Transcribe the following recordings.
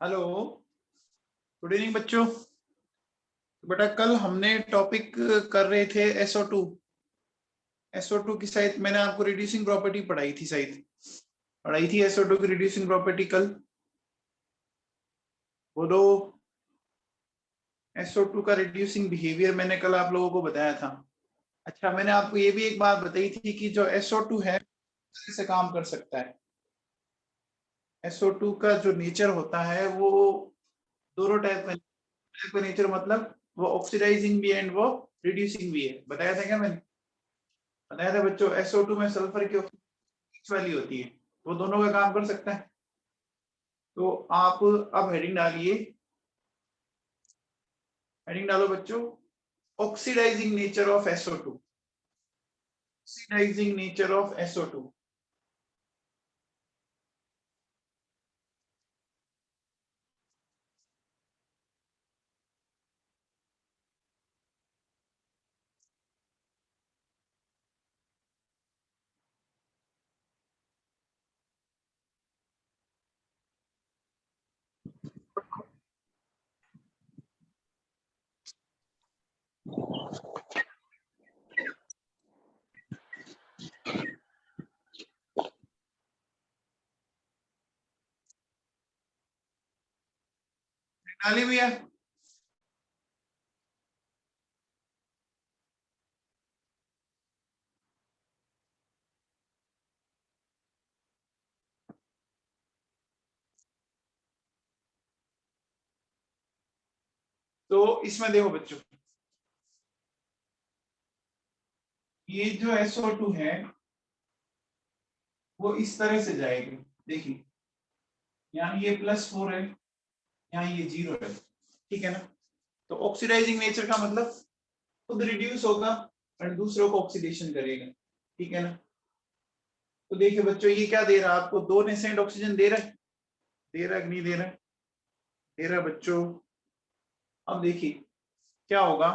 Hello, good evening बच्चों। बेटा कल हमने टॉपिक कर रहे थे SO2। SO2 की शायद मैंने आपको रिड्यूसिंग प्रॉपर्टी पढ़ाई थी, शायद पढ़ाई थी SO2 की रिड्यूसिंग प्रॉपर्टी कल। बोलो, SO2 का रिड्यूसिंग बिहेवियर मैंने कल आप लोगों को बताया था। अच्छा, मैंने आपको ये भी एक बात बताई थी कि जो SO2 है से काम कर सकता है। SO2 का जो नेचर होता है वो दोनों टाइप का नेचर, मतलब वो ऑक्सीडाइजिंग भी है एंड वो रिड्यूसिंग भी है। बताया था क्या मैंने? बताया था बच्चों, SO2 में सल्फर की वाली होती है, वो दोनों का काम कर सकता है। तो आप अब हेडिंग डालिए, हेडिंग डालो बच्चों, oxidising nature of SO2। Oxidising nature of SO2। डाली भैया। तो इसमें देखो बच्चों, ये जो SO2 है वो इस तरह से जाएगी। देखिए, यहाँ ये +4 है, यहाँ ये 0 है, ठीक है ना। तो ऑक्सीडाइजिंग नेचर का मतलब खुद रिड्यूस होगा और दूसरों को ऑक्सीडेशन करेगा, ठीक है ना। तो देखिए बच्चों, ये क्या दे रहा है आपको? 2 नेसेंट ऑक्सीजन दे रहा है, दे रहा है कि नहीं दे रहा है? दे रहा है बच्चों। अब देखिए क्या होगा,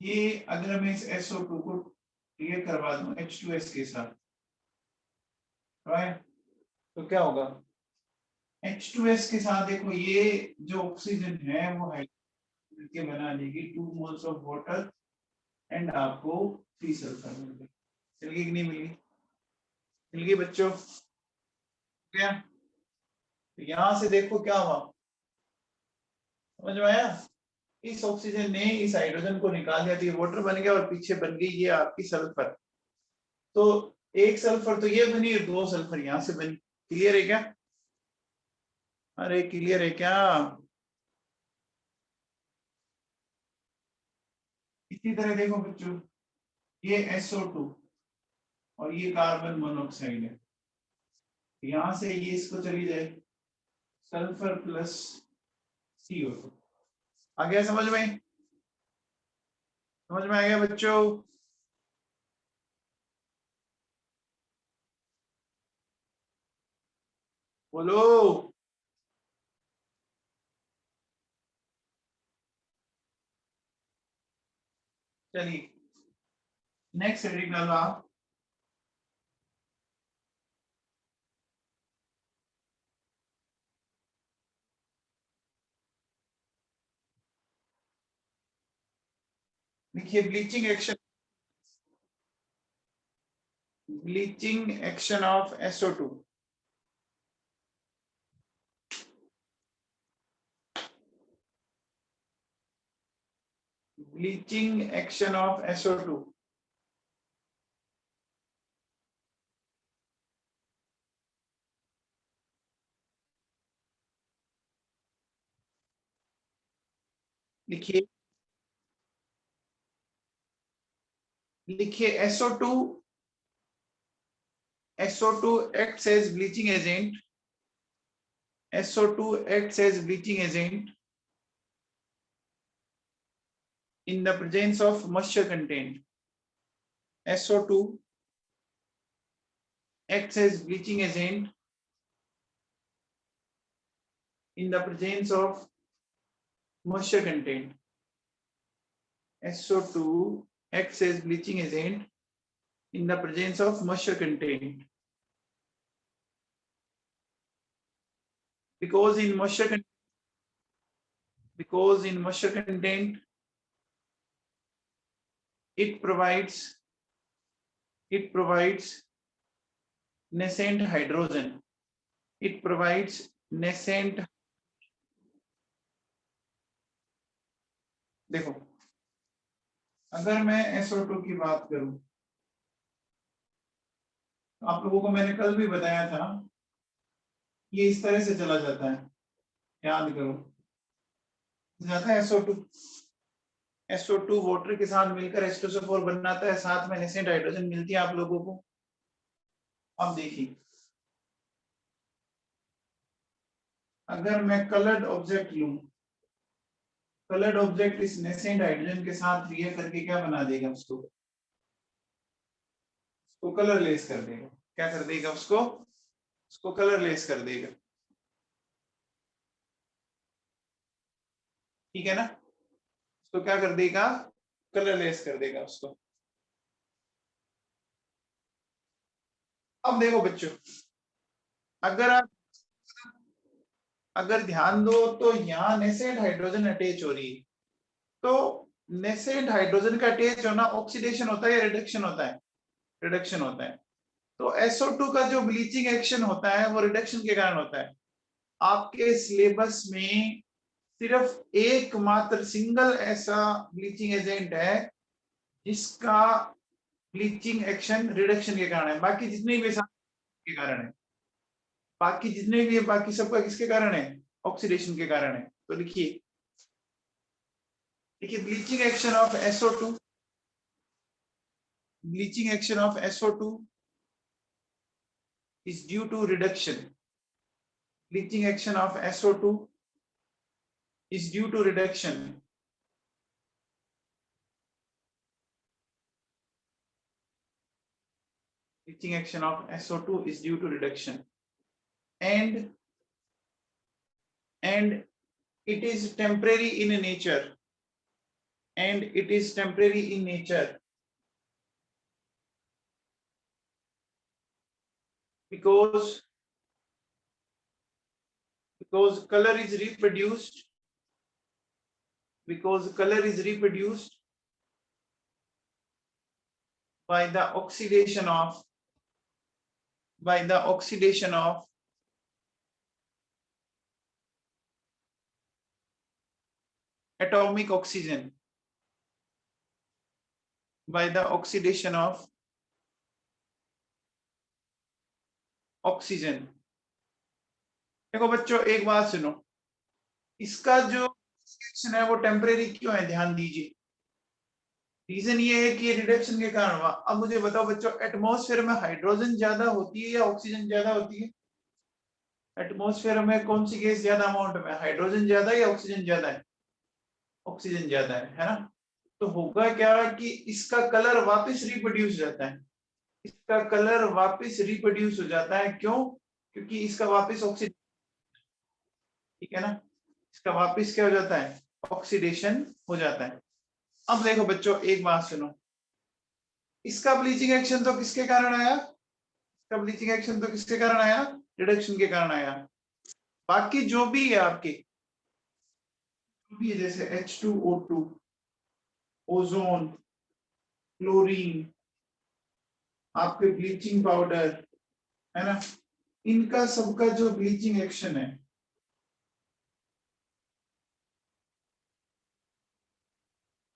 ये अगर मैं इस SO2 को क्लियर करवा दूं H2S के साथ, राइट, तो क्या होगा? H2S के साथ देखो, ये जो ऑक्सीजन है वो हाइड्रोजन के बना देगी 2 मोल्स ऑफ वाटर एंड आपको 3 सल्फर मिल गई। चल गई कि नहीं मिल गई? मिल गई बच्चों, क्या? तो यहां से देखो क्या हुआ, समझ में आया? इस ऑक्सीजन ने इस हाइड्रोजन को निकाल दिया तो ये वाटर बन गया और पीछे बन गई ये आपकी सल्फर। तो एक सल्फर तो ये बनी और 2 सल्फर यहां से बनी। क्लियर है क्या? अरे क्लियर है क्या? इसी तरह देखो बच्चों, ये SO2 और ये कार्बन मोनोऑक्साइड है, यहां से ये इसको चली जाए सल्फर प्लस CO2। आ गया समझ में? समझ में आ गया बच्चों? बोलो। चलिए नेक्स्ट हेडिंग डालो आप। देखिए, bleaching action of SO2। Bleaching action of SO2। लिखिए, लिखिए SO2 acts as bleaching agent। SO2 acts as bleaching agent in the presence of moisture content। SO2 acts as bleaching agent in the presence of moisture content। SO2 acts as bleaching agent in the presence of moisture content। because in moisture content it provides nascent hydrogen. It provides nascent. देखो, अगर मैं SO2 की बात करूं, आप लोगों को मैंने कल भी बताया था, ये इस तरह से चला जाता है, याद करो, जाता है SO2 वाटर के साथ मिलकर H2SO4 बनाता है, साथ में नेसेंट हाइड्रोजन मिलती है आप लोगों को। अब देखिए, अगर मैं कलर्ड ऑब्जेक्ट लूं, कलर्ड ऑब्जेक्ट इस नेसेंट हाइड्रोजन के साथ रिएक्ट करके क्या बना देगा, उसको कलरलेस कर देगा। क्या कर देगा, उसको कलरलेस कर देगा। ठीक है ना, तो क्या कर देगा, कलरलेस कर देगा उसको। अब देखो बच्चों, अगर ध्यान दो तो यहाँ नेसेंट हाइड्रोजन अटैच हो रही है, तो नेसेंट हाइड्रोजन का अटैच होना ऑक्सीडेशन होता है या रिडक्शन होता है, रिडक्शन होता है। तो SO2 का जो ब्लीचिंग एक्शन होता है वो रिडक्शन के कारण होता है। आपके सिलेबस में सिर्फ एकमात्र सिंगल ऐसा ब्लीचिंग एजेंट है जिसका ब्लीचिंग एक्शन रिडक्शन के कारण है, बाकी जितने भी के कारण है, बाकी जितने भी है, बाकी सबका किसके कारण है, ऑक्सीडेशन के कारण है। तो लिखिए, bleaching action of SO2, bleaching action of SO2 is due to reduction. Bleaching action of SO2 is due to reduction. Bleaching action of SO2 is due to reduction, and it is temporary in nature, and it is temporary in nature because color is reproduced, by the oxidation of atomic oxygen, by the oxidation of oxygen. देखो बच्चों, एक बात सुनो, इसका जो reaction है वो temporary क्यों है, ध्यान दीजिए। रीजन ये है कि ये रिडक्शन के कारण हुआ। अब मुझे बताओ बच्चों, एटमॉस्फेयर में हाइड्रोजन ज्यादा होती है या ऑक्सीजन ज्यादा होती है? एटमॉस्फेयर में कौन सी गैस ज्यादा अमाउंट में, हाइड्रोजन ज्यादा है या ऑक्सीजन ज्यादा है? ऑक्सीजन ज्यादा है ना। तो होगा क्या कि इसका कलर वापस रिप्रोड्यूस जाता है, इसका कलर वापस रिप्रोड्यूस हो जाता है। क्यों? क्योंकि इसका वापस ऑक्सीजन, ठीक है ना, इसका वापस क्या हो जाता है, ऑक्सीडेशन हो जाता है। अब देखो बच्चों, एक बात सुनो, इसका ब्लीचिंग एक्शन तो किसके कारण आया, इसका ब्लीचिंग एक्शन तो किसके कारण आया, रिडक्शन के कारण आया। बाकी जो भी है आपके, जो भी है, जैसे H2O2, ओजोन, क्लोरीन, आपके ब्लीचिंग पाउडर, है ना, इनका सबका जो ब्लीचिंग एक्शन है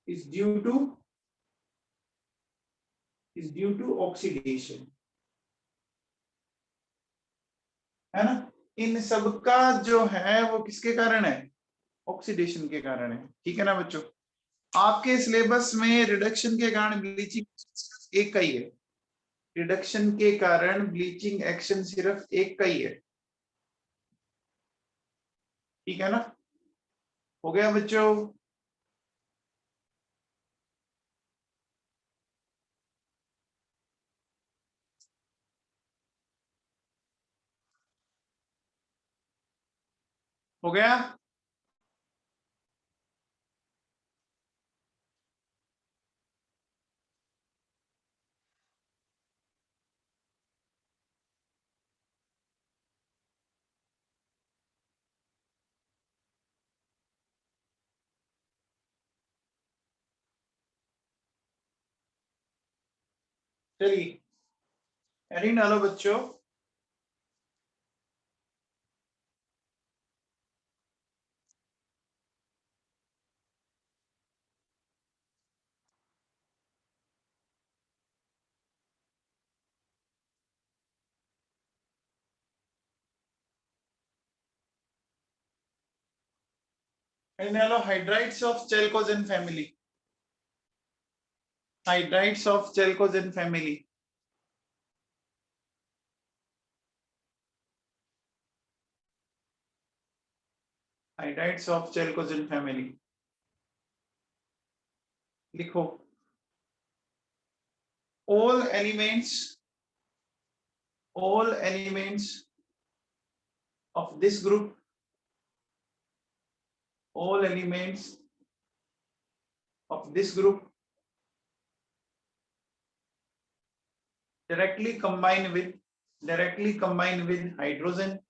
is due to ऑक्सीडेशन, है ना। इन सबका जो है वो किसके कारण है, ऑक्सीडेशन के कारण है। ठीक है ना बच्चों, आपके सिलेबस में रिडक्शन के कारण ब्लीचिंग एक का ही है, रिडक्शन के कारण ब्लीचिंग एक्शन सिर्फ एक का ही है। ठीक है ना, हो गया बच्चों। हो गया। चलिए एरिन डालो बच्चों। एरिन डालो hydrides of chalcogen family. Hydrides of chalcogen family. Hydrides of chalcogen family लिखो। all elements of this group, all elements of this group directly combine with hydrogen,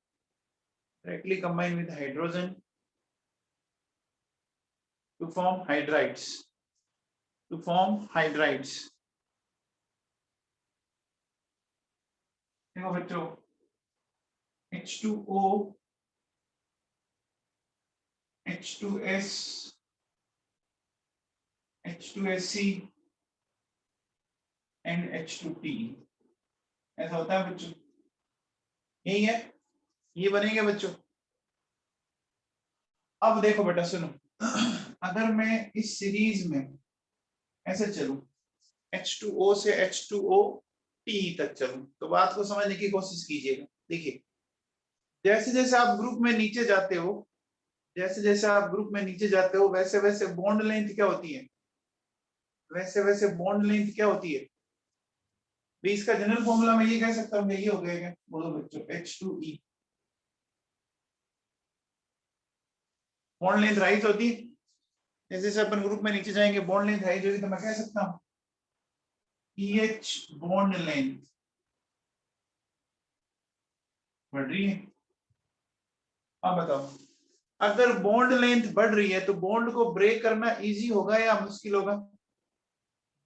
to form hydrides, देखो बच्चों H2O, H2S, H2SC and H2T ऐसा होता है बच्चों, यही है, ये बनेंगे बच्चों। अब देखो बेटा सुनो, अगर मैं इस सीरीज में ऐसे चलूं H2O से H2OT तक चलूं तो बात को समझने की कोशिश कीजिएगा। देखिए जैसे जैसे आप ग्रुप में नीचे जाते हो, वैसे वैसे बॉन्ड लेंथ क्या होती है, भी इसका जनरल फॉर्मूला मैं ये कह सकता हूँ, ये हो गया, बोलो बच्चों H2E, बॉन्ड लेंथ राइज होती है, जैसे जैसे अपन ग्रुप में नीचे जाएंगे बॉन्ड लेंथ राइज होगी, तो मैं कह सकता हूँ PH बॉन्ड लेंथ बढ़ रही है। अब बताओ अगर बॉन्ड लेंथ बढ़ रही है तो बॉन्ड को ब्रेक करना इजी होगा या मुश्किल होगा?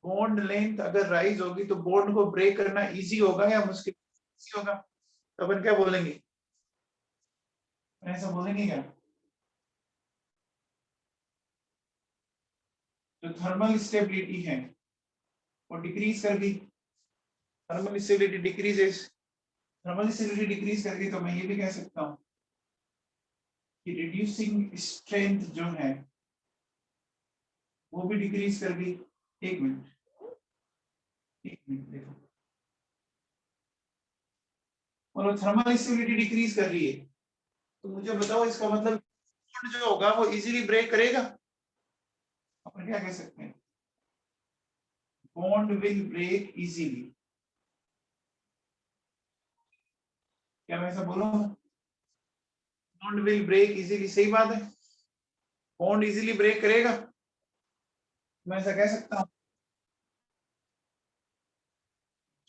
बॉन्ड लेंथ अगर राइज होगी तो बॉन्ड को ब्रेक करना इजी होगा या मुश्किल होगा? तो अपन क्या बोलेंगे, ऐसा बोलेंगे क्या, जो थर्मल स्टेबिलिटी है वो डिक्रीज कर गई, थर्मल स्टेबिलिटी डिक्रीज कर गई, तो मैं ये भी कह सकता हूँ कि रिड्यूसिंग स्ट्रेंथ जो है वो भी डिक्रीज कर गई। एक मिनट देखो, और थर्मल स्टेबिलिटी डिक्रीज कर रही है, तो मुझे बताओ इसका मतलब बॉन्ड जो होगा वो इजीली ब्रेक करेगा? अपन क्या कह सकते हैं, बॉन्ड विल ब्रेक इजीली, क्या मैं ऐसा बोलूं, बॉन्ड विल ब्रेक इजीली, सही बात है, बॉन्ड इजीली ब्रेक करेगा, मैं ऐसा कह सकता हूं।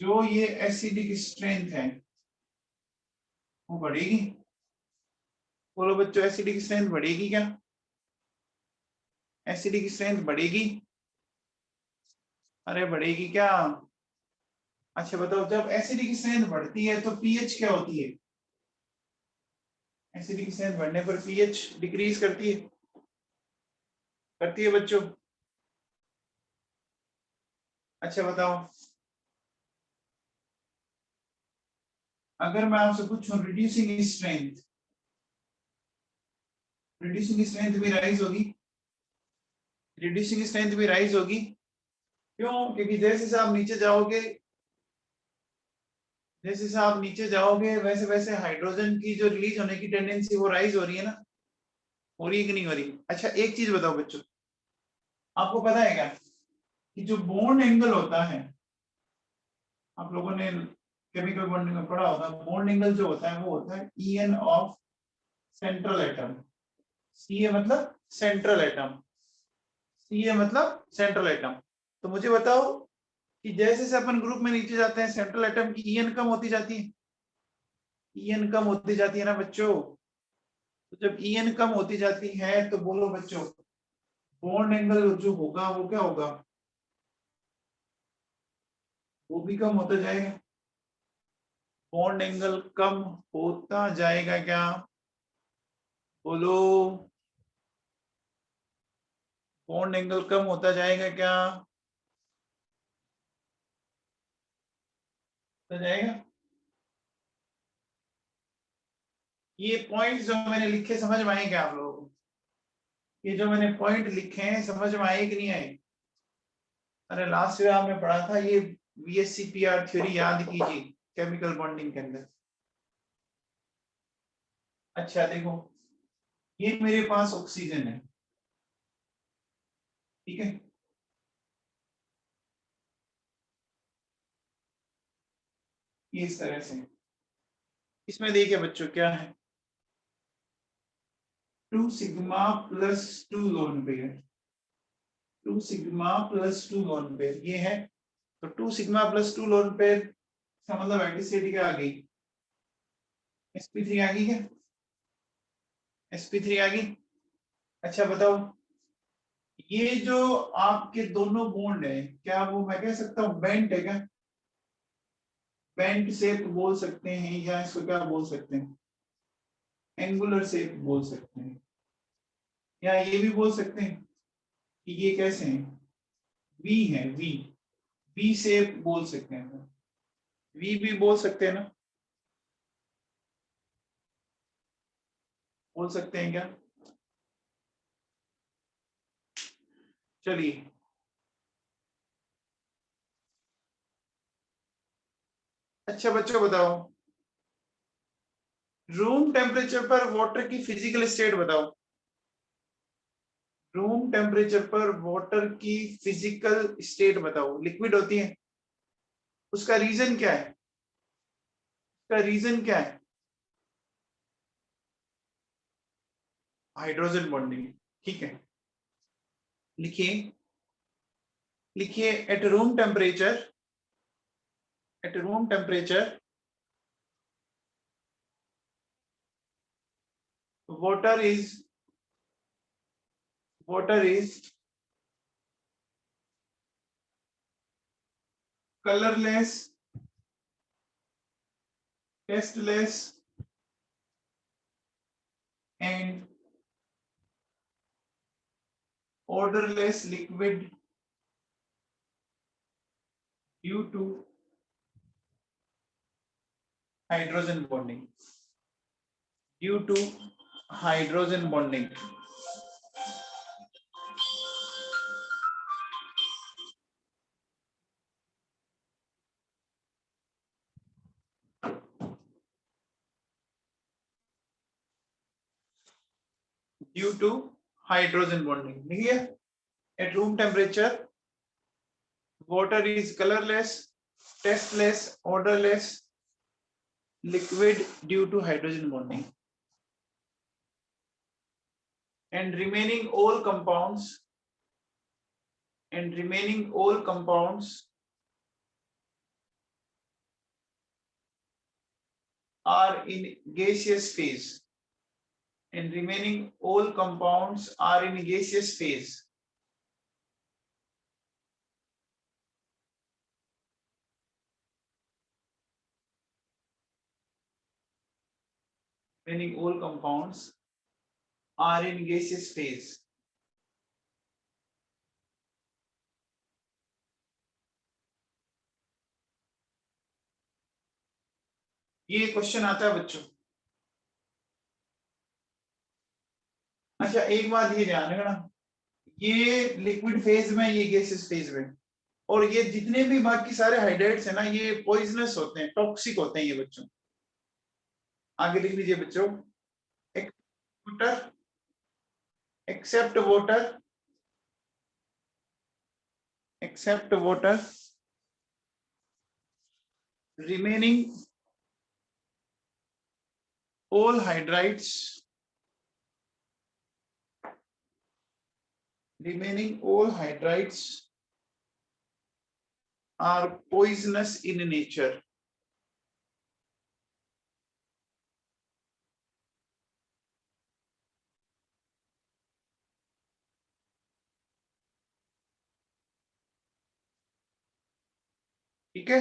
जो ये एसिडिक स्ट्रेंथ है वो बढ़ेगी, बोलो बच्चों एसिडिक स्ट्रेंथ बढ़ेगी क्या, एसिडिक स्ट्रेंथ बढ़ेगी, अरे बढ़ेगी क्या? अच्छा बताओ जब एसिडिक स्ट्रेंथ बढ़ती है तो पीएच क्या होती है, एसिडिक स्ट्रेंथ बढ़ने पर पीएच डिक्रीज करती है बच्चों। अच्छा बताओ अगर मैं आपसे पूछूं रिड्यूसिंग स्ट्रेंथ भी राइज होगी, क्यों? क्योंकि जैसे से आप नीचे जाओगे वैसे वैसे हाइड्रोजन की जो रिलीज होने की टेंडेंसी वो राइज हो रही है ना, हो रही है कि नहीं हो रही? अच्छा एक चीज बताओ बच्चों, आपको पता है क्या कि जो बॉन्ड एंगल होता है, आप लोगों ने केमिकल बॉन्डिंग में पढ़ा होगा, बॉन्ड एंगल जो होता है वो होता है EN of central atom, CA मतलब सेंट्रल एटम। तो मुझे बताओ कि जैसे से अपन ग्रुप में नीचे जाते हैं सेंट्रल एटम की EN कम होती जाती है, ना बच्चों। तो जब EN कम होती जाती है तो बोलो बच्चों बॉन्ड एंगल जो होगा वो क्या होगा, वो भी कम होता जाएगा, बॉन्ड एंगल कम होता जाएगा क्या, बोलो, बॉन्ड एंगल कम होता जाएगा क्या, होता जाएगा। ये पॉइंट जो मैंने लिखे समझ में आए क्या आप लोगों को, ये जो मैंने पॉइंट लिखे हैं समझ में आए कि नहीं आए। अरे लास्ट ईयर आपने पढ़ा था ये VSCPR थ्योरी याद कीजिए केमिकल बॉन्डिंग के अंदर। अच्छा देखो, ये मेरे पास ऑक्सीजन है, ठीक है, ये इस तरह से, इसमें देखिए बच्चों क्या है, 2 sigma plus 2 lone pair, 2 sigma plus 2 lone pair ये है। तो 2 सिग्मा प्लस 2 लोन पेयर का मतलब एंटीसिटी क्या आ गई, sp3 आ गई क्या, sp3 आ गई। अच्छा बताओ, ये जो आपके दोनों बॉन्ड है क्या वो मैं कह सकता हूँ बेंट है क्या, बेंट शेप बोल सकते हैं या इसको क्या बोल सकते हैं, एंगुलर शेप बोल सकते हैं, या ये भी बोल सकते हैं कि ये कैसे हैं, वी है, वी, वी शेप बोल सकते हैं, वी भी बोल सकते हैं ना, बोल सकते हैं क्या। चलिए अच्छा बच्चों बताओ, रूम टेम्परेचर पर वाटर की फिजिकल स्टेट बताओ, रूम टेम्परेचर पर वाटर की फिजिकल स्टेट बताओ, लिक्विड होती है, उसका रीजन क्या है, उसका रीजन क्या है, हाइड्रोजन बॉन्डिंग, ठीक है, लिखिए, लिखिए at room temperature, at room temperature water is, water is colorless, tasteless and odorless liquid due to hydrogen bonding, due to hydrogen bonding, due to hydrogen bonding, देखिए at room temperature water is colorless, tasteless, odorless liquid due to hydrogen bonding and remaining all compounds, and remaining all compounds are in gaseous phase, and remaining all compounds are in gaseous phase, remaining all compounds are in gaseous phase। ये question आता है बच्चों। अच्छा एक बात ये ध्यान रखना, ये लिक्विड फेज में, ये गैसेस फेज में, और ये जितने भी बाकी सारे हाइड्रेट्स है ना ये पॉइजनस होते हैं, टॉक्सिक होते हैं ये बच्चों। आगे लिख लीजिए बच्चों, water, except water, except water, remaining all hydrides, remaining all hydrides are poisonous in nature। ठीक है,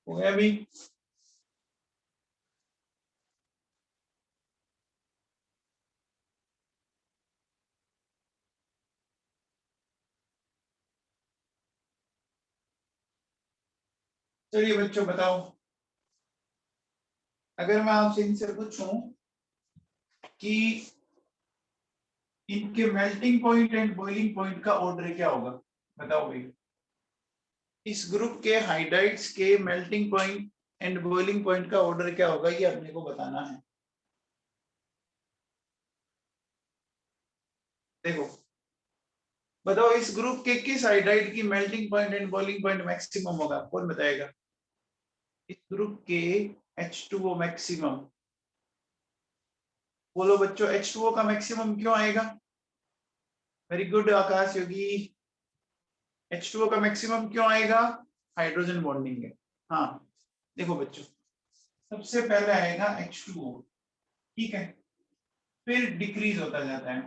हो गया अभी। चलिए बच्चों बताओ, अगर मैं आपसे इनसे पूछूं कि इनके melting point and boiling point का ऑर्डर क्या होगा, बताओ भाई। इस ग्रुप के हाइड्राइड्स के melting point and boiling point का ऑर्डर क्या होगा, ये अपने को बताना है। देखो बताओ, इस ग्रुप के किस हाइड्राइड की melting point and boiling point maximum होगा, कौन बताएगा। इस ग्रुप के H2O मैक्सिमम, बोलो बच्चों H2O का मैक्सिमम क्यों आएगा। वेरी गुड आकाश योगी। H2O का मैक्सिमम क्यों आएगा, हाइड्रोजन बॉन्डिंग है। हाँ देखो बच्चों, सबसे पहले आएगा H2O, ठीक है, फिर डिक्रीज होता जाता है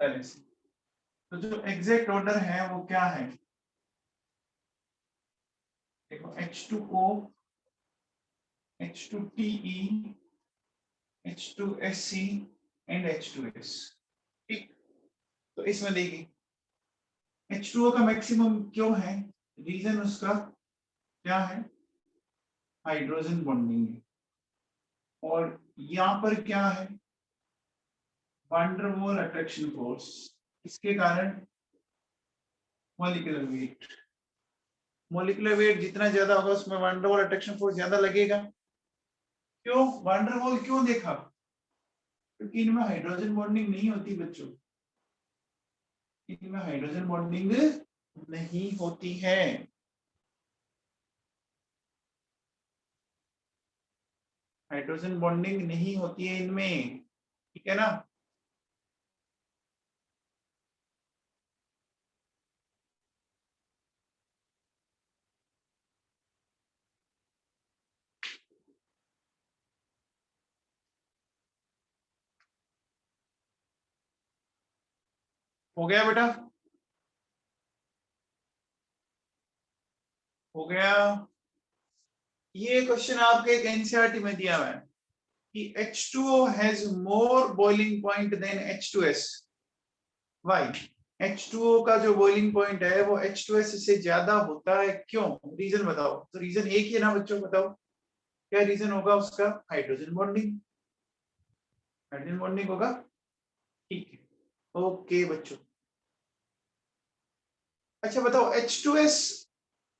पहले से। तो जो एग्जैक्ट ऑर्डर है वो क्या है, देखो H2O, H2TE, H2SC and H2S, ठीक। तो इसमें देखिए H2O का मैक्सिमम क्यों है, रीजन उसका क्या है, हाइड्रोजन बॉन्डिंग है। और यहाँ पर क्या है, वान डेर वाल अट्रैक्शन फोर्स, इसके कारण मॉलिक्यूलर वेट, मॉलिक्यूलर वेट जितना ज्यादा होगा उसमें वान डेर वाल अट्रैक्शन फोर्स ज्यादा लगेगा। क्यों वान डेर वाल क्यों देखा, क्योंकि इनमें हाइड्रोजन बॉन्डिंग नहीं होती बच्चों, इनमें हाइड्रोजन बॉन्डिंग नहीं होती है। हाइड्रोजन बॉन्डिंग नहीं होती है इनमें, ठीक है ना। हो गया बेटा, हो गया। ये क्वेश्चन आपके एक एनसीईआरटी में दिया हुआ है कि H2O has more boiling point than H2S. Why? H2O का जो बॉइलिंग पॉइंट है वो H2S से ज्यादा होता है, क्यों, रीजन बताओ। तो रीजन एक ही है ना बच्चों, बताओ क्या रीजन होगा उसका, हाइड्रोजन बॉन्डिंग, हाइड्रोजन बॉन्डिंग होगा, ठीक है। ओके बच्चों, अच्छा बताओ H2S,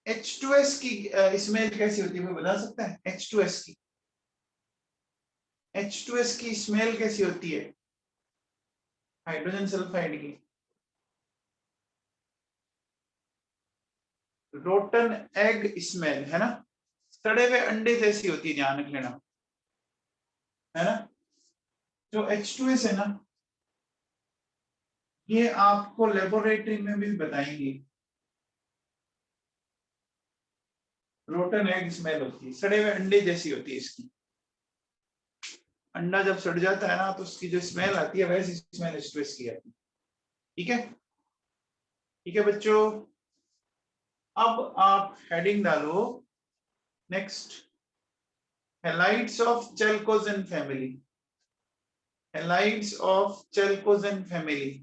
H2S की स्मेल कैसी होती है, कोई बता सकता है H2S की, H2S की स्मेल कैसी होती है, हाइड्रोजन सल्फाइड की, रोटन एग स्मेल है ना, सड़े हुए अंडे जैसी होती है, ध्यान रख लेना, है ना। जो H2S है ना, ये आपको लेबोरेटरी में भी बताएंगे, रोटन एग स्मेल होती है, सड़े हुए अंडे जैसी होती है इसकी। अंडा जब सड़ जाता है ना तो उसकी जो स्मेल आती है वैसी स्मेल H2S की आती है, ठीक है। ठीक है बच्चों, अब आप हेडिंग डालो next, halides of chalcogen family, halides of chalcogen family.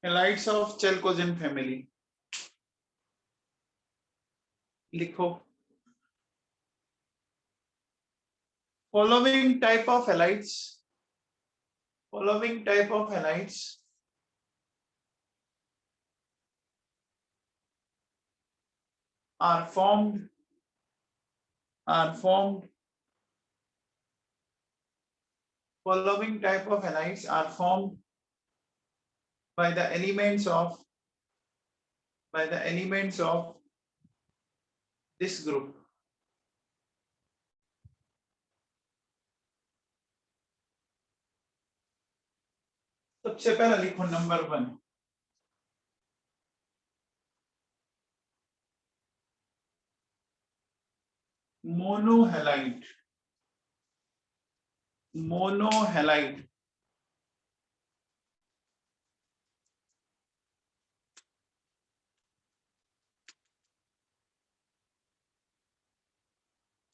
Halides of chalcogen family लिखो, following type of halides, following type of halides are formed are formed, following type of halides are formed by the elements of this group. सबसे पहला लिखो number 1, मोनोहैलाइड। मोनोहैलाइड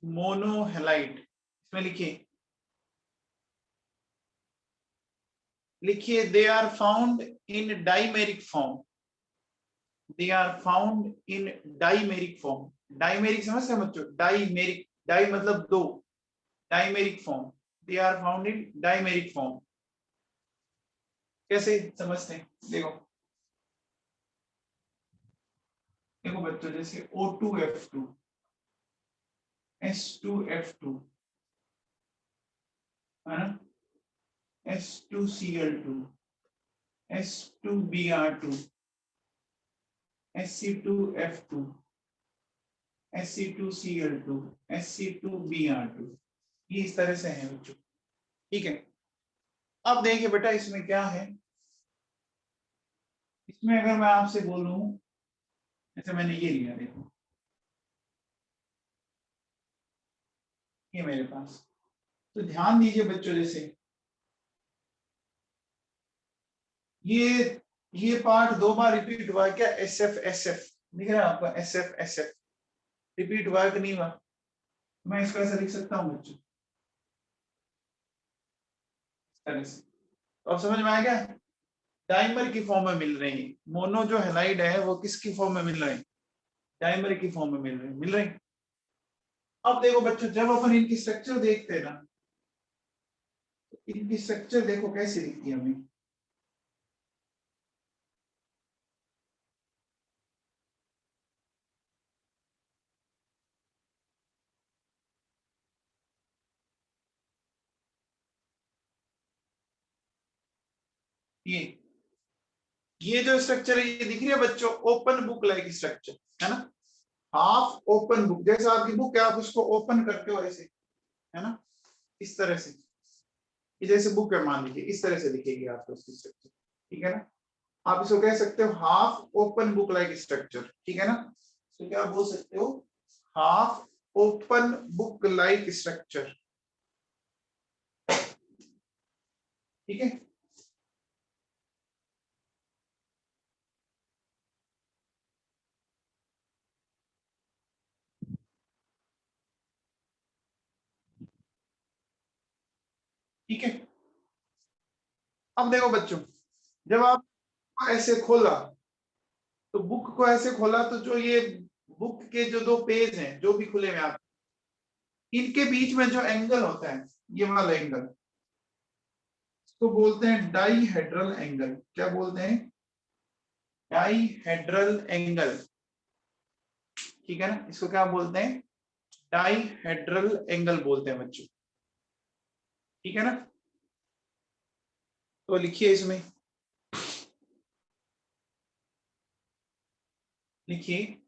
monohalide इसमें लिखिए they are found in dimeric form. They are found in dimeric form. Dimeric समझते हैं बच्चों? Dimeric, di मतलब दो, dimeric form. They are found in dimeric form. कैसे समझते हैं? देखो देखो बच्चों, जैसे O2F2, S2F2 है ना, S2Cl2, S2Br2, Sc2F2, Sc2Cl2, Sc2Br2, ये इस तरह से है बच्चों। ठीक है, अब देखिए बेटा इसमें क्या है। इसमें अगर मैं आपसे बोलूं, जैसे मैंने ये लिया, देखो ये मेरे पास, तो ध्यान दीजिए बच्चों, जैसे ये पार्ट दो बार रिपीट हुआ क्या? SF SF दिख रहा है आपको? SF SF रिपीट हुआ कि नहीं हुआ? मैं इसको ऐसे लिख सकता हूँ बच्चों, इस तरह से। तो अब समझ में आ गया? डाइमर की फॉर्म में मिल रही है। मोनो जो हैलाइड है वो किसकी फॉर्म में मिल रहे हैं? डाइमर की फॉर्म में मिल रहे हैं। अब देखो बच्चों, जब अपन इनकी स्ट्रक्चर देखते हैं ना, तो इनकी स्ट्रक्चर देखो कैसी दिखती है हमें। ये जो स्ट्रक्चर है ये दिख रही है बच्चों, ओपन बुक लाइक स्ट्रक्चर है ना। हाफ ओपन बुक, जैसे आपकी बुक है, आप उसको ओपन करते हो ऐसे, है ना, इस तरह से। ये जैसे बुक है मान लीजिए, इस तरह से दिखेगी आपको उसकी स्ट्रक्चर। ठीक है ना, आप इसको कह सकते हो half open book like structure. ठीक है ना, तो क्या बोल सकते हो? Half open book like structure. ठीक है, ठीक है। अब देखो बच्चों, जब आप ऐसे खोला, तो बुक को ऐसे खोला, तो जो ये बुक के जो दो पेज हैं जो भी खुले हुए आप, इनके बीच में जो एंगल होता है, ये वाला एंगल, इसको बोलते हैं डाईहेड्रल एंगल। क्या बोलते हैं? Dihedral angle. ठीक है ना, इसको क्या बोलते हैं? डाईहेड्रल एंगल बोलते हैं बच्चों। ठीक है ना, तो लिखिए इसमें, लिखिए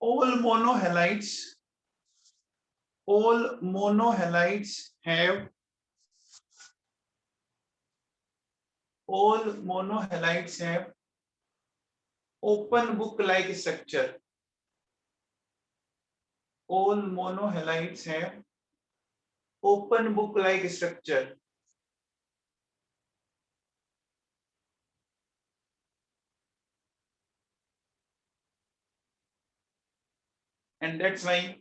all monohalides, all monohalides have, all monohalides have open book like structure. All monohalides have open book like structure. And that's why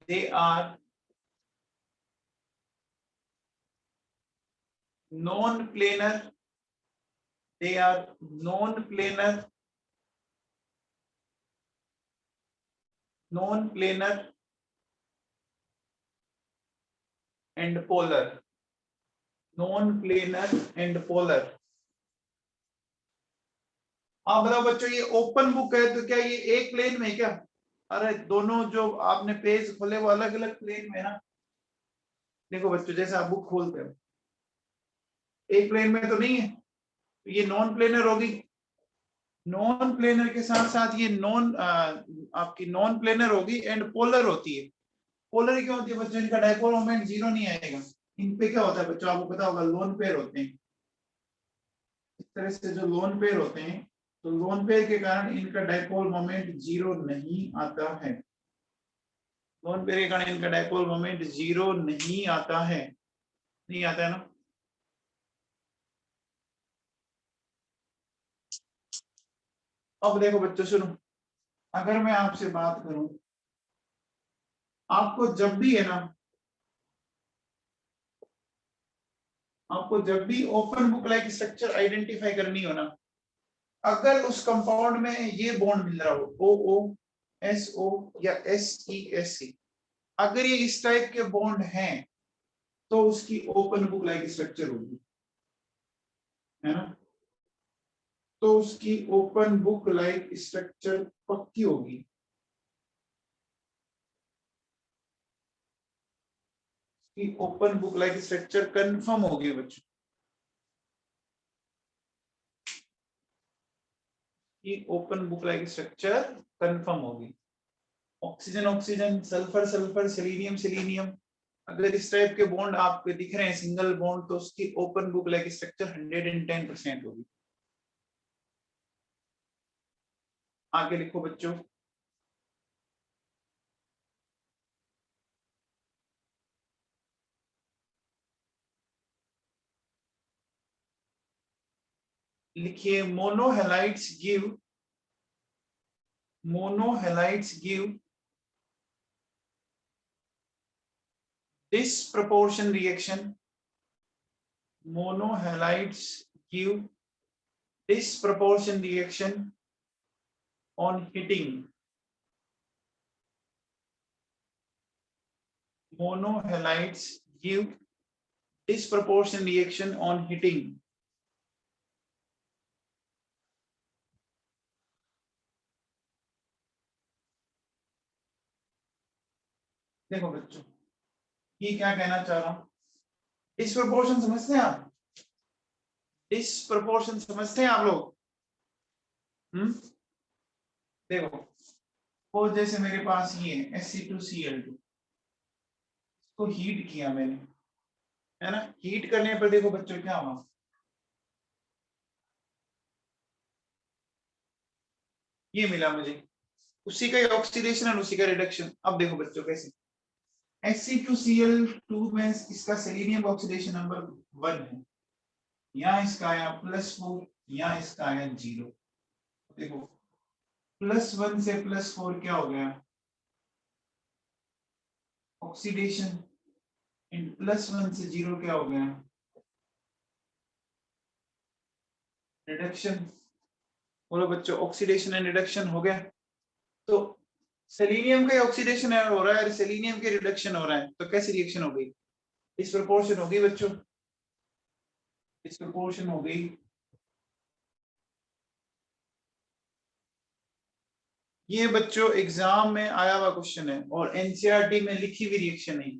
they are non-planar. They are non-planar, non-planar and polar. Non-planar and polar. आप बताओ बच्चों, ये open book है तो क्या ये एक plane में है क्या? अरे दोनों जो आपने पेज खोले वो अलग अलग प्लेन में है ना। देखो बच्चों, जैसे आप बुक खोलते हो एक प्लेन में तो नहीं है, तो ये नॉन प्लेनर होगी। नॉन प्लेनर के साथ साथ ये नॉन आपकी नॉन प्लेनर होगी एंड पोलर होती है। पोलर क्यों होती है बच्चों? इनका डायपोल मोमेंट जीरो नहीं आएगा। इन पे क्या होता है बच्चों, आपको पता होगा, लोन पेयर होते हैं। इस तरह से जो लोन पेयर होते हैं, तो लोन पेयर के कारण इनका डायपोल मोमेंट जीरो नहीं आता है। लोन पेयर के कारण इनका डायपोल मोमेंट जीरो नहीं आता है, नहीं आता है ना। अब देखो बच्चों सुनो, अगर मैं आपसे बात करूं, आपको जब भी है ना, आपको जब भी open book like structure identify करनी हो ना, अगर उस कंपाउंड में ये बॉन्ड मिल रहा हो, ओ ओ एस ओ या एस ई एस सी, अगर ये इस टाइप के बॉन्ड हैं तो उसकी ओपन बुक लाइक स्ट्रक्चर होगी, है ना। तो उसकी ओपन बुक लाइक स्ट्रक्चर पक्की होगी। कि open book like structure confirm होगी बच्चों, कि open book like structure confirm होगी। Oxygen oxygen, sulphur sulphur, selenium selenium, अगर इस टाइप के बॉन्ड आपको दिख रहे हैं सिंगल बॉन्ड, तो उसकी ओपन बुक लाइक स्ट्रक्चर 110% होगी। आगे लिखो बच्चों, लिखिए मोनोहेलाइट्स give disproportion reaction, monohalides give disproportion reaction on heating, monohalides give disproportion reaction on heating। देखो बच्चों, ये क्या कहना चाह रहा हूं, डिस्प्रोपोर्शन समझते हैं आप? डिस्प्रोपोर्शन समझते हैं आप लोग? देखो, वो जैसे मेरे पास ये है Sc2Cl2, इसको हीट किया मैंने, है ना। हीट करने पर देखो बच्चों क्या हुआ, ये मिला मुझे, उसी का ऑक्सीडेशन और उसी का रिडक्शन। अब देखो बच्चों कैसे, Sc2Cl2 में इसका सेलेनियम ऑक्सीडेशन नंबर 1 है, यहाँ इसका आया +4, यहाँ इसका आया 0। देखो +1 से +4 क्या हो गया, ऑक्सीडेशन, इन +1 से 0 क्या हो गया, रिडक्शन। बोलो बच्चों, ऑक्सीडेशन एंड रिडक्शन हो गया। तो सेलेनियम का ऑक्सीडेशन हो रहा है और सेलेनियम के रिडक्शन हो रहा है, तो कैसी रिएक्शन हो गई, डिस्प्रोपोर्शन हो गई बच्चों, डिस्प्रोपोर्शन हो गई। ये बच्चों एग्जाम में आया हुआ क्वेश्चन है और एनसीईआरटी में लिखी हुई रिएक्शन है।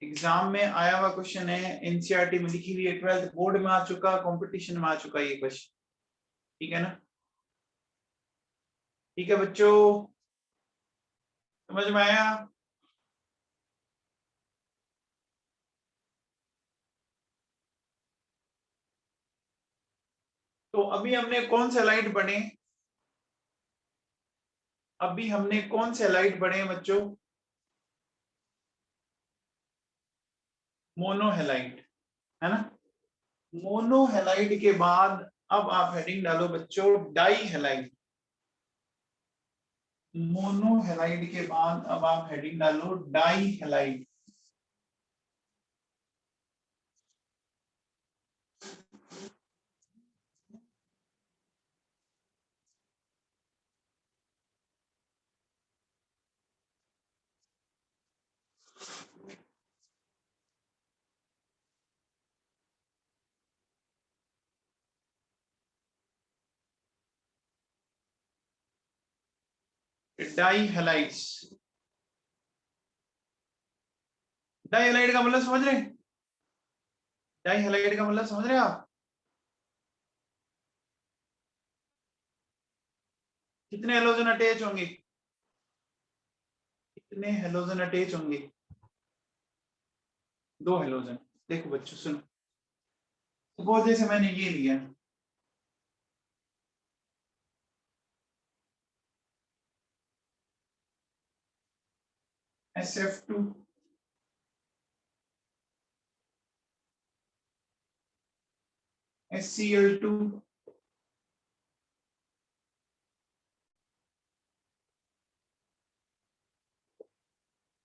एग्जाम में आया हुआ क्वेश्चन है, एनसीईआरटी में लिखी हुई है, 12th बोर्ड में आ चुका, कंपटीशन में आ चुका ये क्वेश्चन, ठीक है ना। ठीक है बच्चों, समझ में आया? तो अभी हमने कौन से लाइट पढ़े, अभी हमने कौन से लाइट पढ़े हैं बच्चों, मोनोहेलाइट, है ना। मोनोहेलाइट के बाद अब आप हेडिंग डालो बच्चों डाई हेलाइट। मोनोहेलाइट के बाद अब आप हेडिंग डालो dihalide. Dihalides, dihalide का मतलब समझ रहे हैं? डाई हैलाइड का मतलब समझ रहे हैं आप? कितने हेलोजन अटैच होंगे? कितने हेलोजन अटैच होंगे? 2 हेलोजन। देखो बच्चों सुनो, सपोज जैसे मैंने ये लिया, SF2 SCl2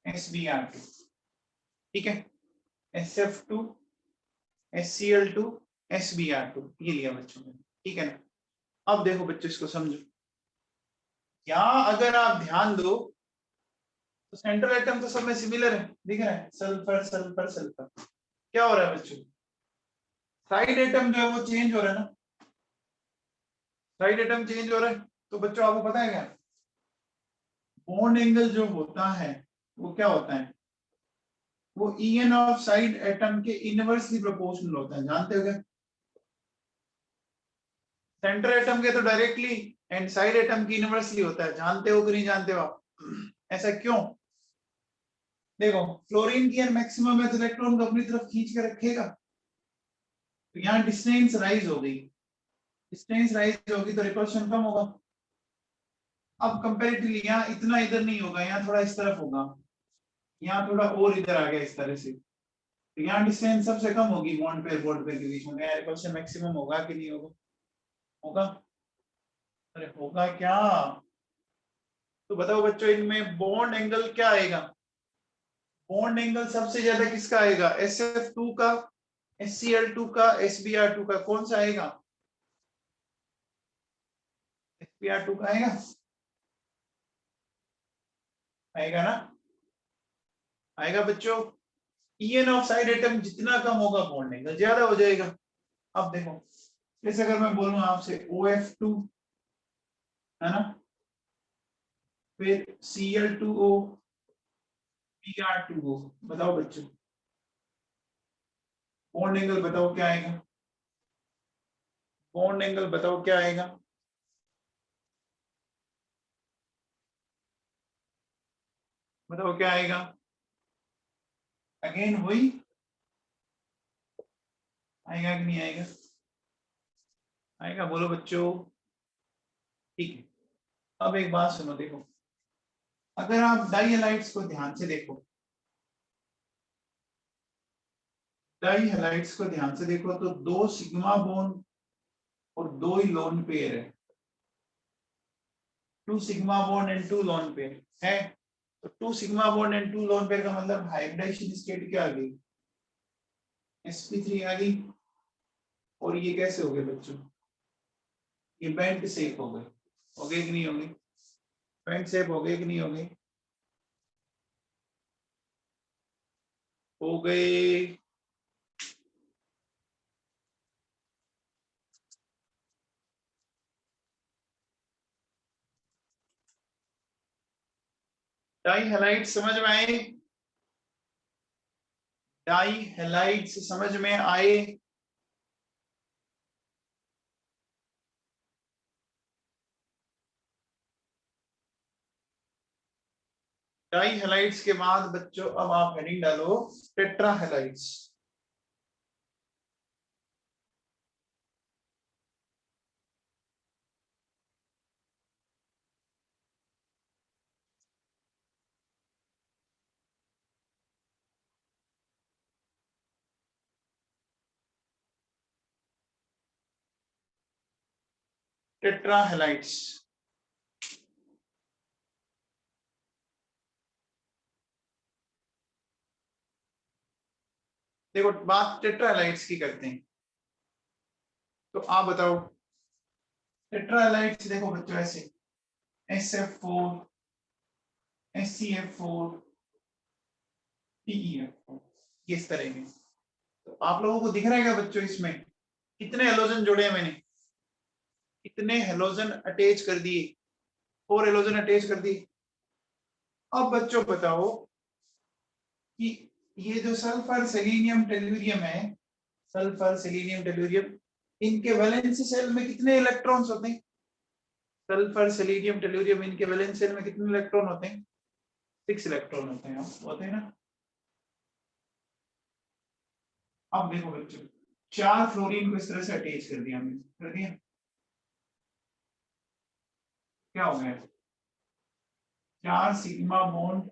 SBr2, ठीक है? SF2 SCl2 SBr2 ये लिया बच्चों ने, ठीक है ना? अब देखो बच्चों इसको समझो, यहाँ अगर आप ध्यान दो तो सेंट्रल एटम तो सब में सिमिलर है, दिख रहा है, सल्फर सल्फर सल्फर। क्या हो रहा है बच्चों? साइड एटम जो है वो चेंज हो रहा है ना, साइड एटम चेंज हो रहा है। तो बच्चों आपको पता है क्या, बॉन्ड एंगल जो होता है वो क्या होता है? वो En ऑफ साइड एटम के इनवर्सली प्रोपोर्शनल होता है, जानते हो क्या? सेंटर एटम के तो डायरेक्टली एंड साइड एटम की इनवर्सली होता है, जानते हो कि नहीं जानते हो आप? ऐसा क्यों? देखो फ्लोरीन की मैक्सिमम है तो इलेक्ट्रॉन को अपनी तरफ खींच के रखेगा, तो यहाँ डिस्टेंस राइज हो गई, डिस्टेंस राइज होगी तो रिपल्शन कम होगा। अब कंपैरेटिवली यहाँ इतना इधर नहीं होगा, यहाँ थोड़ा इस तरफ होगा, यहाँ थोड़ा और इधर आ गया इस तरह से, तो यहाँ डिस्टेंस सबसे कम होगी बॉन्ड पेयर के बीच में, यहाँ रिपल्शन मैक्सिमम होगा कि नहीं होगा? होगा। अरे होगा क्या? तो बताओ बच्चों इनमें बॉन्ड एंगल क्या आएगा? बॉन्ड एंगल सबसे ज्यादा किसका आएगा? SF2 का, SCl2 का, SBr2 का, कौन सा आएगा? SBr2 का आएगा, आएगा ना? आएगा बच्चों। En ऑफ साइड एटम जितना कम होगा बॉन्ड एंगल ज्यादा हो जाएगा। अब देखो जैसे अगर मैं बोलूं आपसे OF2 है ना, फिर Cl2O Br2O, बताओ बच्चों बॉन्ड एंगल बताओ क्या आएगा? बॉन्ड एंगल बताओ क्या आएगा? बताओ क्या आएगा? अगेन वही आएगा कि नहीं आएगा? आएगा, बोलो बच्चों। ठीक है, अब एक बात सुनो, देखो अगर आप डाई हैलाइड्स को ध्यान से देखो, डाई हैलाइड्स को ध्यान से देखो तो 2 सिग्मा बॉन्ड और 2 ही लोन पेयर है, 2 sigma bond and 2 lone pair है। तो 2 sigma bond and 2 lone pair का मतलब हाइब्रिडाइजेशन स्टेट क्या आ गई? sp3 आ गई। और ये कैसे हो गए बच्चों? ये बेंट शेप हो गए कि नहीं हो गए? बेंट शेप हो गए कि नहीं हो गए? हो गए। डाई हैलाइड्स समझ में आए? डाई हैलाइड्स समझ में आए? डाई हैलाइड्स के बाद बच्चों अब आप हेडिंग डालो टेट्रा हैलाइड्स। टेट्रा हैलाइड्स, देखो बात टेट्रा हैलाइड्स की करते हैं, तो आप बताओ टेट्रा हैलाइड्स देखो बच्चों ऐसे SF4 SCF4 TEF4 इस तरह के। तो आप लोगों को दिख रहा है क्या बच्चों इसमें कितने हेलोजन जोड़े हैं मैंने? कितने हेलोजन अटैच कर दिए? 4 हेलोजन अटैच कर दी। अब बच्चों बताओ कि ये जो सल्फर सेलेनियम टेलुरियम है, सल्फर सेलेनियम टेलुरियम, इनके वैलेंसी शेल में कितने इलेक्ट्रॉन्स होते हैं? सल्फर सेलेनियम टेलुरियम, इनके वैलेंसी शेल में कितने इलेक्ट्रॉन होते हैं? 6 इलेक्ट्रॉन होते हैं ना। अब देखो बच्चों, 4 फ्लोरीन को इस तरह से अटैच कर दिया हमने, कर दिया, क्या हो गया? 4 सिग्मा बॉन्ड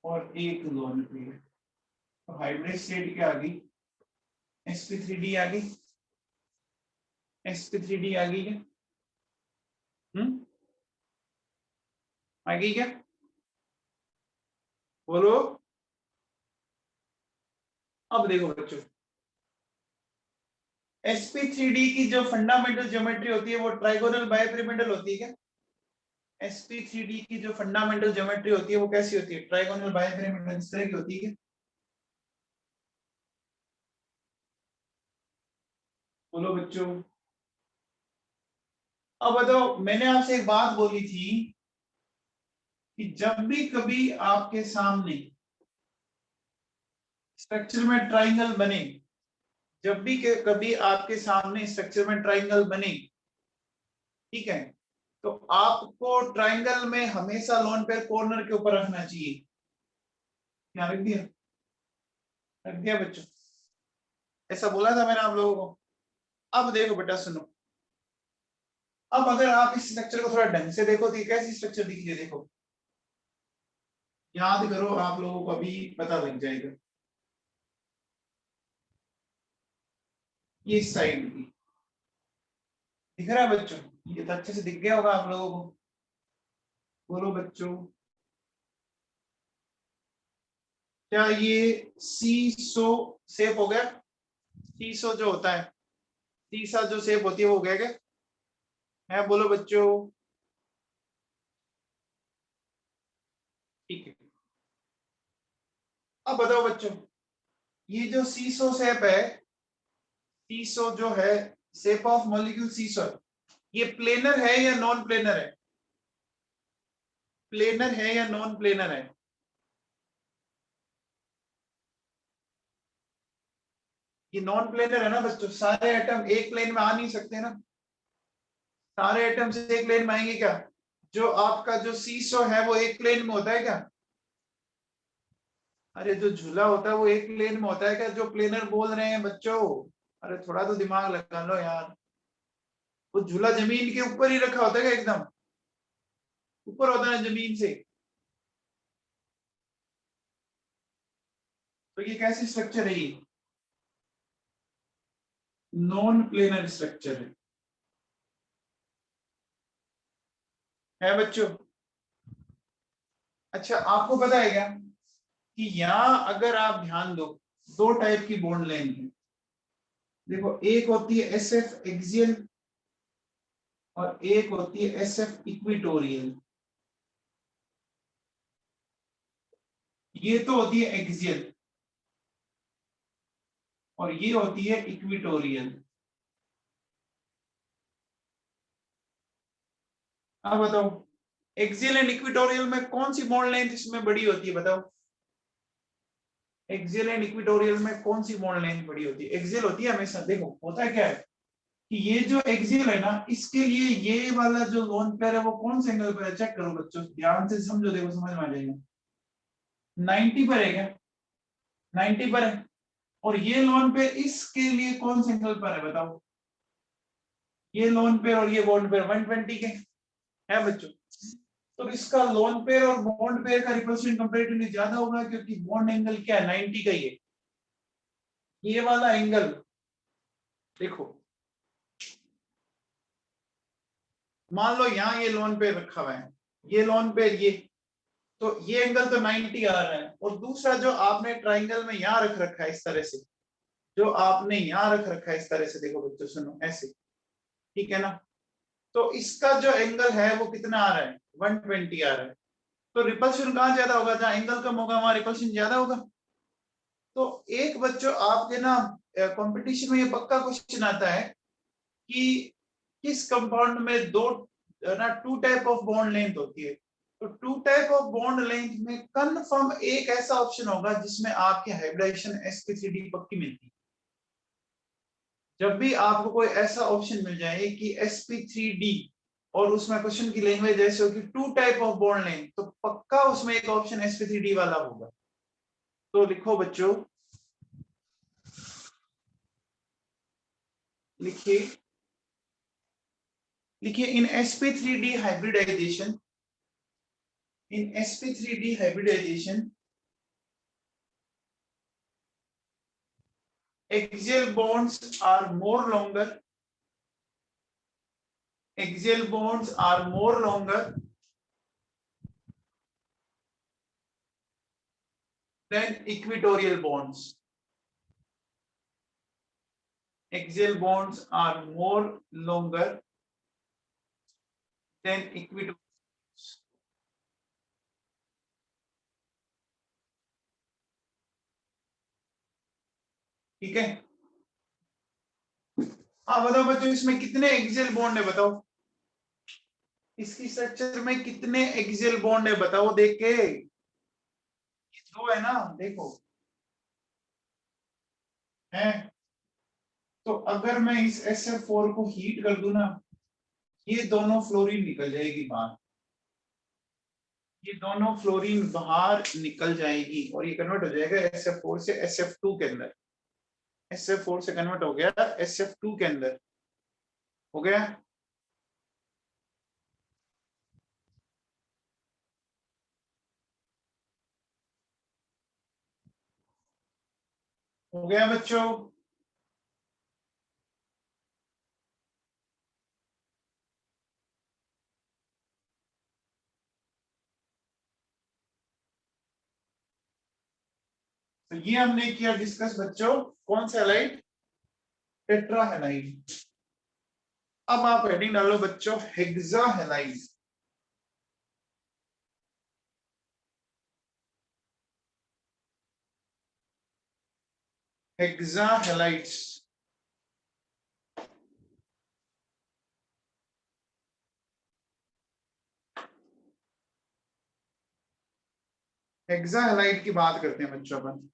और 1 लोन पेयर। तो हाइब्रिड स्टेट क्या आ गई? sp3d आ गई। sp3d आ गई क्या? आ गई क्या? बोलो। अब देखो बच्चों, sp3d की जो फंडामेंटल ज्योमेट्री होती है वो ट्राइगोनल बाइपिरामिडल होती है क्या? sp3d की जो फंडामेंटल ज्योमेट्री होती है वो कैसी होती है? ट्राइगोनल बाइपिरामिडल इस तरह की होती है क्या? बोलो बच्चों। अब बताओ, मैंने आपसे एक बात बोली थी कि जब भी कभी आपके सामने स्ट्रक्चर में ट्राइंगल बने, जब भी कभी आपके सामने स्ट्रक्चर में ट्राइंगल बने, ठीक है, तो आपको ट्राइंगल में हमेशा लोन पेयर कॉर्नर के ऊपर रखना चाहिए। क्या रख दिया? रख दिया बच्चों, ऐसा बोला था मैंने आप लोगों को। अब देखो बेटा सुनो, अब अगर आप इस स्ट्रक्चर को थोड़ा ढंग से देखो तो ये कैसी स्ट्रक्चर दिखती है, देखो याद करो, आप लोगों को अभी पता लग जाएगा। ये इस साइड की दिख रहा है बच्चों? ये तो अच्छे से दिख गया होगा आप लोगों को। बोलो बच्चों, क्या ये सीसो शेप हो गया? सीसो जो होता है, सीसा जो शेप होती है वो हो गया क्या? है, बोलो बच्चों। ठीक है। अब बताओ बच्चों, ये जो सीसो शेप है, सीसो जो है, शेप ऑफ मॉलिक्यूल सीसो, ये प्लेनर है या नॉन प्लेनर है? प्लेनर है या नॉन प्लेनर है? ये नॉन प्लेनर है ना बच्चों, सारे एटम एक प्लेन में आ नहीं सकते ना। सारे एटम्स एक प्लेन में आएंगे क्या? जो आपका जो सीसो है वो एक प्लेन में होता है क्या? अरे जो झूला होता है वो एक प्लेन में होता है क्या, जो प्लेनर बोल रहे हैं बच्चों? अरे थोड़ा तो दिमाग लगा लो यार। वो झूला जमीन के ऊपर ही रखा होता है क्या? एकदम ऊपर होता है जमीन से। तो ये कैसी स्ट्रक्चर है? ये नॉन प्लेनर स्ट्रक्चर है बच्चों। अच्छा, आपको पता है क्या कि यहाँ अगर आप ध्यान दो, 2 टाइप की बॉन्ड लेंथ है। देखो, एक होती है एस एफ एक्सियल और एक होती है एस एफ इक्विटोरियल। ये तो होती है एक्सियल और ये होती है इक्विटोरियल। अब बताओ, एक्सियल एंड इक्विटोरियल में कौन सी बॉन्ड लेंथ इसमें बड़ी होती है? बताओ, एक्सियल एंड इक्विटोरियल में कौन सी बॉन्ड लेंथ बड़ी होती है? एक्सियल होती है हमेशा। देखो होता है क्या है कि ये जो एक्सियल है ना, इसके लिए ये वाला जो लोन पेयर है वो कौन से एंगल पर है? चेक करो बच्चों, ध्यान से समझो, देखो समझ में आ जाएगा। 90 पर है क्या? 90 पर है। और ये लोन पेयर इसके लिए कौन से एंगल पर है बताओ? ये लोन पेयर और ये बॉन्ड पेयर 120 के है बच्चों। तो इसका लोन पेयर और बॉन्ड पेयर का रिपल्शन कंपैरेटिवली ज्यादा होगा, क्योंकि बॉन्ड एंगल क्या है? 90 का ही है। ये वाला एंगल देखो, मान लो यहाँ ये लोन पेयर रखा हुआ है, ये लोन पेयर, ये तो ये एंगल तो 90 आ रहा है, और दूसरा जो आपने ट्राइंगल में यहाँ रख रखा है इस तरह से, जो आपने यहाँ रख रखा है इस तरह से, देखो बच्चों सुनो ऐसे, ठीक है ना? तो इसका जो एंगल है वो कितना आ रहा है? 120 आ रहा है। तो रिपल्शन कहाँ ज्यादा होगा? जहाँ एंगल कम होगा वहां रिपल्शन ज्यादा होगा। तो एक बच्चों आपके ना कंपटीशन में ये पक्का क्वेश्चन आता है कि किस कंपाउंड में 2 ना 2 टाइप ऑफ बॉन्ड लेंथ होती है। तो 2 टाइप ऑफ बॉन्ड लेंथ में कंफर्म एक ऐसा ऑप्शन होगा जिसमें आपकी हाइब्रिडाइजेशन sp3d पक्की मिलती है। जब भी आपको कोई ऐसा ऑप्शन मिल जाए कि sp3d और उसमें क्वेश्चन की लैंग्वेज ऐसे होगी 2 टाइप ऑफ बॉन्ड लेंथ, तो पक्का उसमें एक ऑप्शन sp3d वाला होगा। तो लिखो बच्चों, लिखिए लिखिए इन sp3d hybridization, in sp3d hybridization axial bonds are more longer, axial bonds are more longer than equatorial bonds. Axial bonds are more longer than equatorial. ठीक है, हाँ बताओ बच्चों, इसमें कितने एक्सियल बॉन्ड है बताओ, इसकी स्ट्रक्चर में कितने एक्सियल बॉन्ड है बताओ देख के। दो है ना, देखो है। तो अगर मैं इस SF4 को हीट कर दूं ना, ये दोनों फ्लोरीन निकल जाएगी बाहर, ये दोनों फ्लोरीन बाहर निकल जाएगी और ये कन्वर्ट हो जाएगा SF4 से SF2 के अंदर। SF4 से कन्वर्ट हो गया SF2 के अंदर, हो गया। हो गया बच्चों, तो ये हमने किया डिस्कस बच्चों, कौन सा हैलाइड, टेट्रा हैलाइड। अब आप हेडिंग डालो बच्चों hexa halide. Hexa halides, hexa halide की बात करते हैं बच्चों अपन।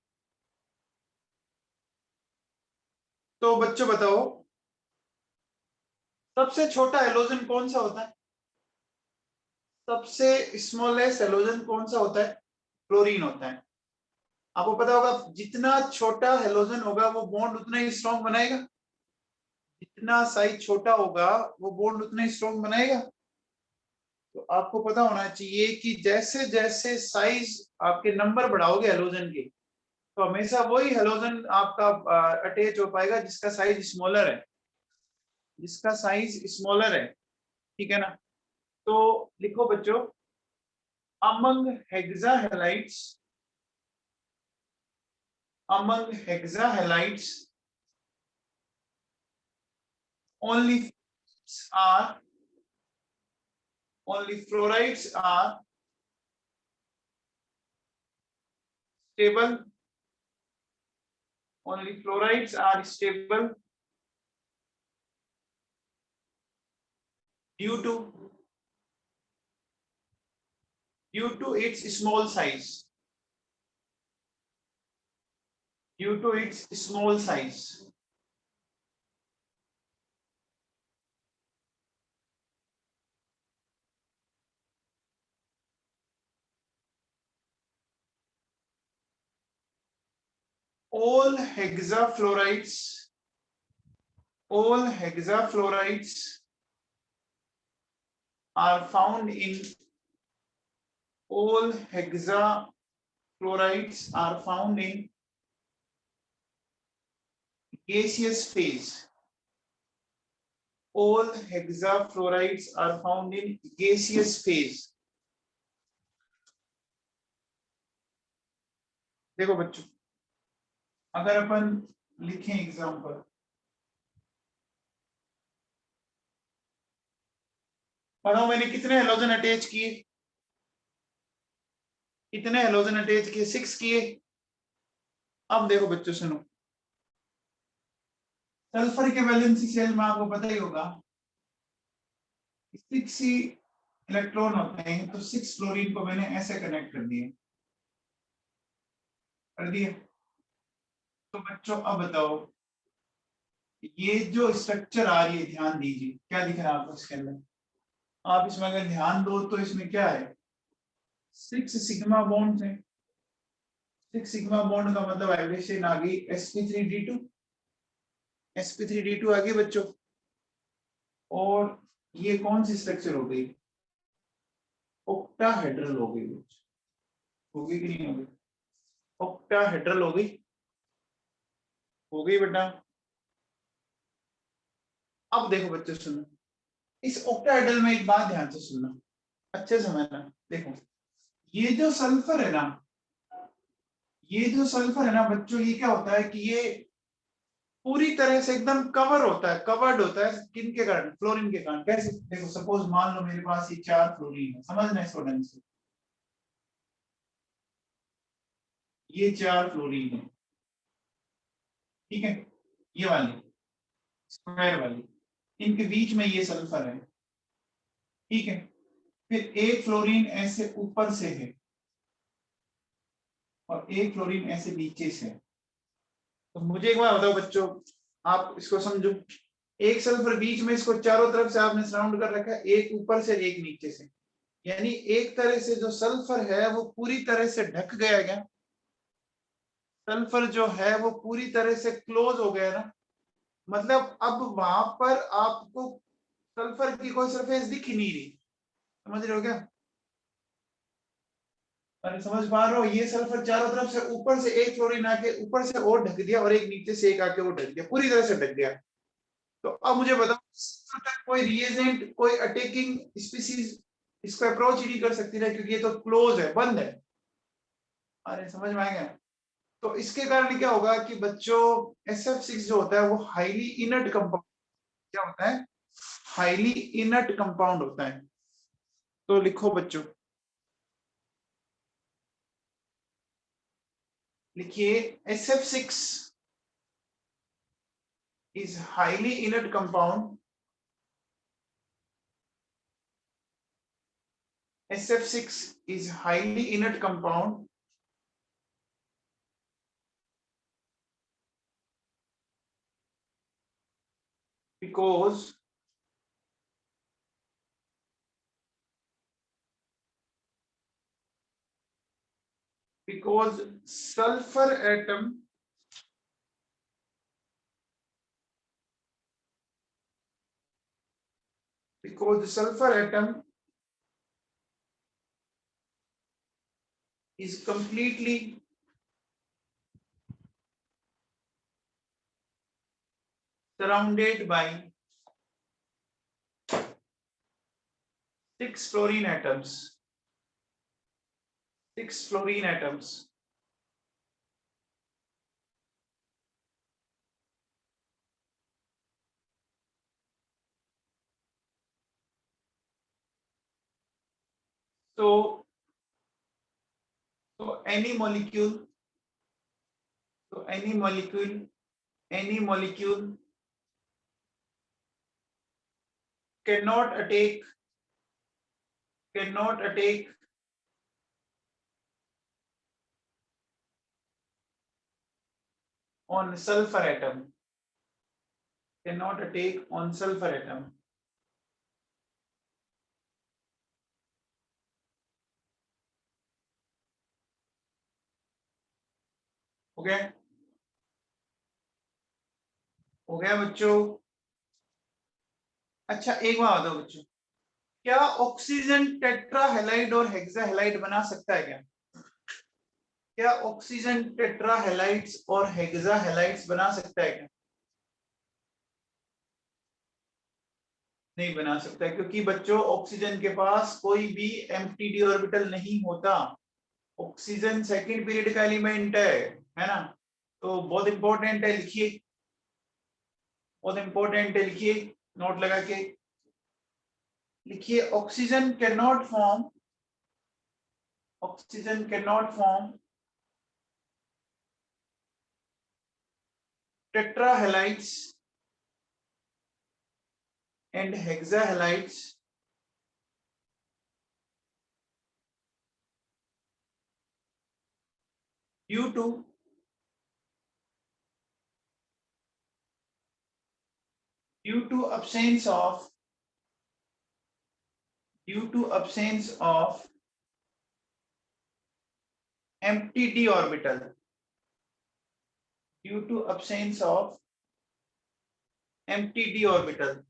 तो बच्चों बताओ, सबसे छोटा हेलोजन कौन सा होता है, सबसे स्मॉलेस्ट हेलोजन कौन सा होता है, क्लोरीन होता है। आपको पता होगा जितना छोटा हेलोजन होगा वो बॉन्ड उतना ही स्ट्रॉन्ग बनाएगा, जितना साइज छोटा होगा वो बॉन्ड उतना ही स्ट्रॉन्ग बनाएगा। तो आपको पता होना चाहिए कि जैसे जैसे साइज आपके नंबर बढ़ाओगे हेलोजन के, तो हमेशा वही हेलोजन आपका अटैच हो पाएगा जिसका साइज स्मॉलर है, जिसका साइज स्मॉलर है, ठीक है ना। तो लिखो बच्चों, among hexahalides, among hexahalides only are, only fluorides are stable, only fluorides are stable due to its small size, due to its small size. All hexafluorides, all hexafluorides are found in, all hexafluorides are found in gaseous phase. All hexafluorides are found in gaseous phase. देखो बच्चों, अगर अपन लिखें example, पढ़ो मैंने कितने halogen attach किए, कितने halogen attach किए, 6 किए। अब देखो बच्चों सुनो, सल्फर के वैलेंसी शेल में आपको पता ही होगा 6 ही इलेक्ट्रॉन होते हैं, तो 6 फ्लोरीन को मैंने ऐसे कनेक्ट कर दिए, कर दिए। तो बच्चों अब बताओ, ये जो स्ट्रक्चर आ रही है, ध्यान दीजिए क्या दिख रहा है आपको इसके अंदर। आप इसमें अगर ध्यान दो तो इसमें क्या है, 6 सिग्मा बॉन्ड है। 6 सिग्मा बॉन्ड का मतलब वाइब्रेशन आ गई sp3d2, sp3d2 आ गई बच्चों। और ये कौन सी स्ट्रक्चर हो गई, ऑक्टाहेड्रल हो गई। होगी कि नहीं होगी, ऑक्टाहेड्रल हो गई, हो गई बेटा। अब देखो बच्चों सुनो, इस ऑक्टाहेड्रल में एक बात ध्यान से सुनना, अच्छे समझना। देखो ये जो सल्फर है ना, ये जो सल्फर है ना बच्चों, ये क्या होता है कि ये पूरी तरह से एकदम कवर होता है, कवर्ड होता है किन के कारण, फ्लोरीन के कारण। कैसे, देखो सपोज मान लो मेरे पास ये 4 फ्लोरीन है, समझना इसको ढंग से, ये 4 फ्लोरीन है, ठीक है, ये वाली स्क्वायर वाली, इनके बीच में ये सल्फर है, ठीक है। फिर एक फ्लोरीन ऐसे ऊपर से है और एक फ्लोरीन ऐसे नीचे से है। तो मुझे एक बार बताओ बच्चों, आप इसको समझो, एक सल्फर बीच में, इसको चारों तरफ से आपने सराउंड कर रखा है, एक ऊपर से एक नीचे से, यानी एक तरह से जो सल्फर है वो पूरी तरह से ढक गया क्या, सल्फर जो है वो पूरी तरह से क्लोज हो गया ना। मतलब अब वहां पर आपको सल्फर की कोई सरफेस दिख ही नहीं रही, समझ रहे हो क्या। अरे समझ पा रहे हो, ये सल्फर चारों तरफ से, ऊपर से एक फ्लोरीन आके ऊपर से और ढक दिया, और एक नीचे से एक आके वो ढक दिया, पूरी तरह से ढक गया। तो अब मुझे बताओ, कोई रिएजेंट, कोई अटैकिंग स्पीसीज इसको अप्रोच ही नहीं कर सकती ना, क्योंकि ये तो क्लोज है, बंद है। अरे समझ में आएगा। तो इसके कारण क्या होगा कि बच्चों, SF6 जो होता है वो हाईली इनर्ट कंपाउंड, क्या होता है, हाईली इनर्ट कंपाउंड होता है। तो लिखो बच्चों, लिखिए SF6 is highly inert compound, SF6 is highly inert compound because sulfur atom because the sulfur atom is completely surrounded by 6 fluorine atoms, 6 fluorine atoms. So any molecule, any molecule cannot attack on sulfur atom, cannot attack on sulfur atom. Okay, हो गया बच्चों। अच्छा एक बात बताओ बच्चों, क्या oxygen tetra halide और हेक्सा हैलाइड बना सकता है क्या, क्या ऑक्सीजन टेट्रा हैलाइड्स और हेक्सा हैलाइड्स बना सकता है क्या, नहीं बना सकता, क्योंकि बच्चों ऑक्सीजन के पास कोई भी एम्प्टी ऑर्बिटल नहीं होता। ऑक्सीजन सेकंड पीरियड का एलिमेंट है ना। तो बहुत इंपॉर्टेंट है, लिखिए, बहुत इंपॉर्टेंट है, लिखिए, नोट लगा के लिखिए, oxygen can not form tetrahalides and hexahalides due to absence of empty d orbital, due to absence of empty d orbital.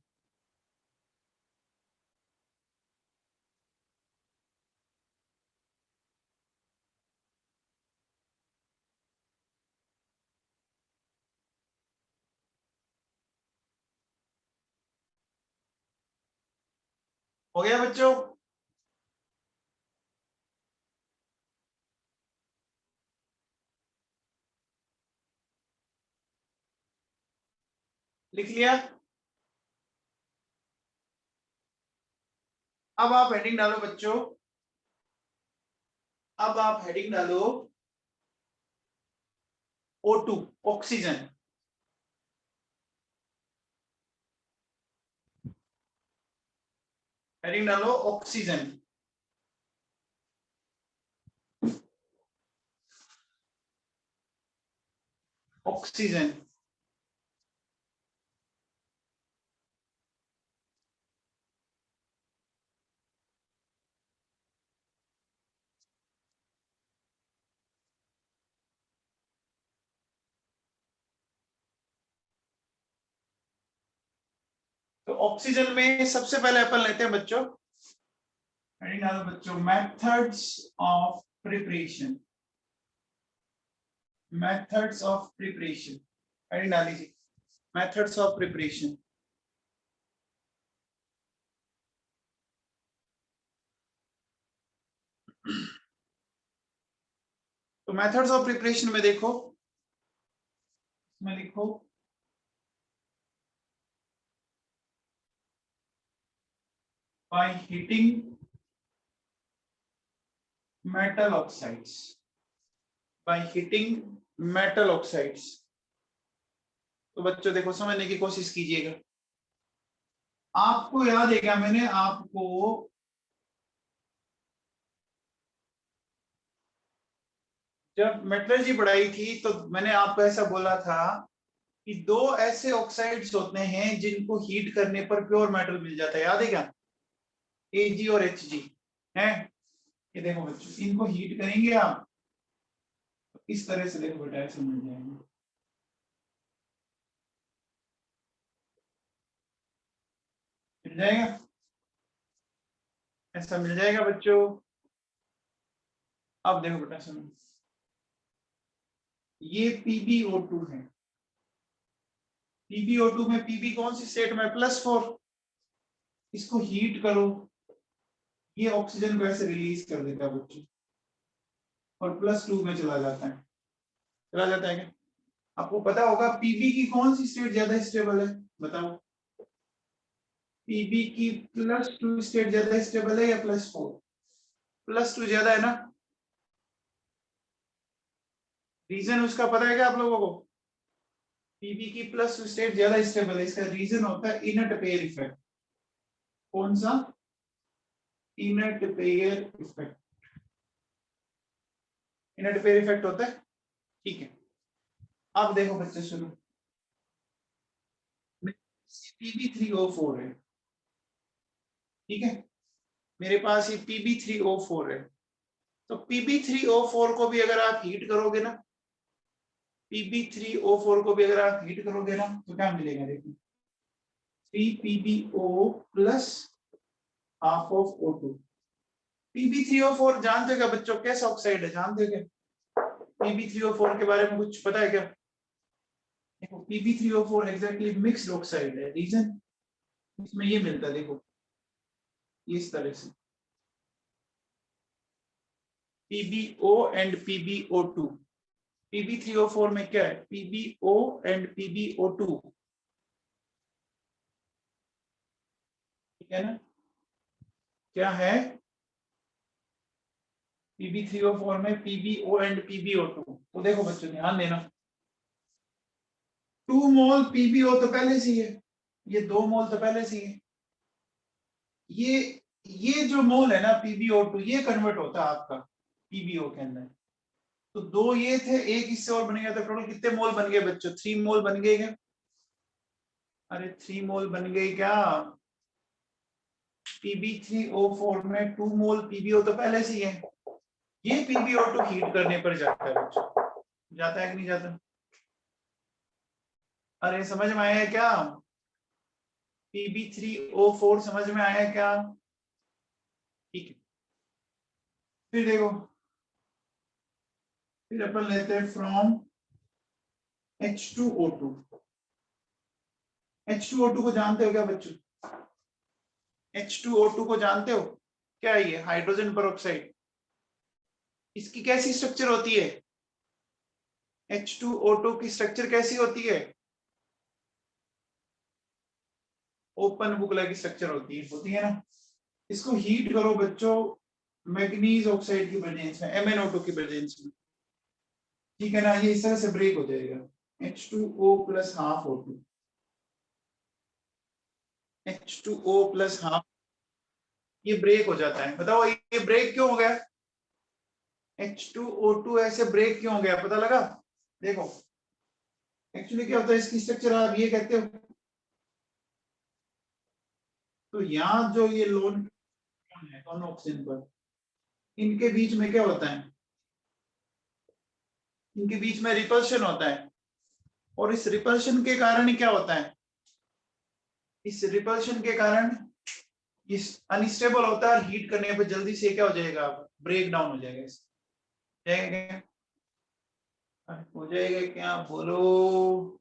हो गया बच्चों? लिख लिया? अब आप हेडिंग डालो बच्चों, अब आप हेडिंग डालो O2 ऑक्सीजन। हेडिंग डालो ऑक्सीजन। ऑक्सीजन तो ऑक्सीजन में सबसे पहले अपन लेते हैं बच्चों, हेडिंग डालो बच्चों methods of preparation. Methods of preparation heading डाल लीजिए, मेथड्स ऑफ प्रिपरेशन। तो मेथड्स ऑफ प्रिपरेशन में देखो, इसमें लिखो by heating metal oxides, by heating metal oxides. तो बच्चों देखो समझने की कोशिश कीजिएगा, आपको याद है क्या मैंने आपको जब मेटलर्जी पढ़ाई थी तो मैंने आपको ऐसा बोला था कि दो ऐसे ऑक्साइड्स होते हैं जिनको हीट करने पर प्योर मेटल मिल जाता है, याद है क्या? Ag और Hg है। ये देखो बच्चों, इनको हीट करेंगे आप तो इस तरह से देखो बेटा ऐसे मिल जाएंगे, मिल जाएगा, ऐसा मिल जाएगा बच्चों। अब देखो बेटा सुनो, ये PbO2 है, PbO2 में Pb कौन सी स्टेट में? +4। इसको हीट करो, ये ऑक्सीजन को ऐसे रिलीज कर देता है बच्चों और +2 में चला जाता है। चला जाता है क्या? आपको पता होगा Pb की कौन सी स्टेट ज्यादा स्टेबल है, बताओ? Pb की +2 स्टेट ज्यादा स्टेबल है या +4? +2 ज्यादा है ना। रीजन उसका पता है क्या आप लोगों को? Pb की +2 स्टेट ज्यादा स्टेबल है, इसका रीजन होता है इनर्ट पेयर इफेक्ट। कौन सा? Inert pair effect. Inert pair effect होता है, ठीक है। अब देखो बच्चे सुनो, Pb3O4 है, ठीक है, मेरे पास ये Pb3O4 है। तो Pb3O4 को भी अगर आप हीट करोगे ना, Pb3O4 को भी अगर आप हीट करोगे ना तो क्या मिलेगा? देखो 3PbO plus half of O2। Pb3O4 जानते हो क्या बच्चों, कैसा ऑक्साइड है जानते हो क्या? Pb3O4 के बारे में कुछ पता है क्या? देखो Pb3O4 एग्जैक्टली मिक्स्ड ऑक्साइड है, रीजन इसमें ये मिलता है, देखो इस तरह से PbO एंड PbO2। Pb3O4 में क्या है? PbO एंड PbO2, ठीक है ना? क्या है? Pb3O4 में PbO एंड PbO2। तो देखो बच्चों ध्यान देना, 2 मोल PbO तो पहले से ही है, ये 2 मोल तो पहले से ही है, ये जो मोल है ना PbO2 ये कन्वर्ट होता है आपका PbO के अंदर। तो 2 ये थे, एक इससे और बन गया, तो टोटल कितने मोल बन गए बच्चों? 3 मोल बन गए क्या? अरे 3 मोल बन गए क्या? PB3O4 में 2 मोल PbO तो पहले से ही है। ये PbO2 हीट करने पर जाता है बच्चों, जाता है कि नहीं जाता? अरे समझ में आया क्या? PB3O4 समझ में आया क्या? ठीक है, फिर देखो, फिर अपन लेते हैं फ्रॉम H2O2। H2O2 को जानते हो क्या बच्चों? H2O2 को जानते हो क्या? ये हाइड्रोजन परऑक्साइड, इसकी कैसी स्ट्रक्चर होती है? H2O2 की स्ट्रक्चर कैसी होती है? ओपन बुकला की स्ट्रक्चर होती है ना। इसको हीट करो बच्चों मैग्नीज ऑक्साइड की प्रेजेंस में, MnO2 की प्रेजेंस में, ठीक है ना। ये इस तरह से ब्रेक हो जाएगा, H2O plus half O2, H2O plus half, ये ब्रेक हो जाता है। बताओ ये ब्रेक क्यों हो गया? H2O2 ऐसे ब्रेक क्यों हो गया, पता लगा? देखो एक्चुअली क्या होता है, इसकी स्ट्रक्चर आप ये कहते हो, तो यहाँ जो ये लोन है दोनों ऑक्सीजन पर, इनके बीच में क्या होता है? इनके बीच में रिपल्शन होता है, और इस रिपल्शन के कारण क्या होता है? इस रिपल्शन के कारण इस अनस्टेबल होता है, हीट करने पर जल्दी से क्या हो जाएगा? ब्रेक डाउन हो जाएगा। जाएगा क्या? हो जाएगा क्या, बोलो?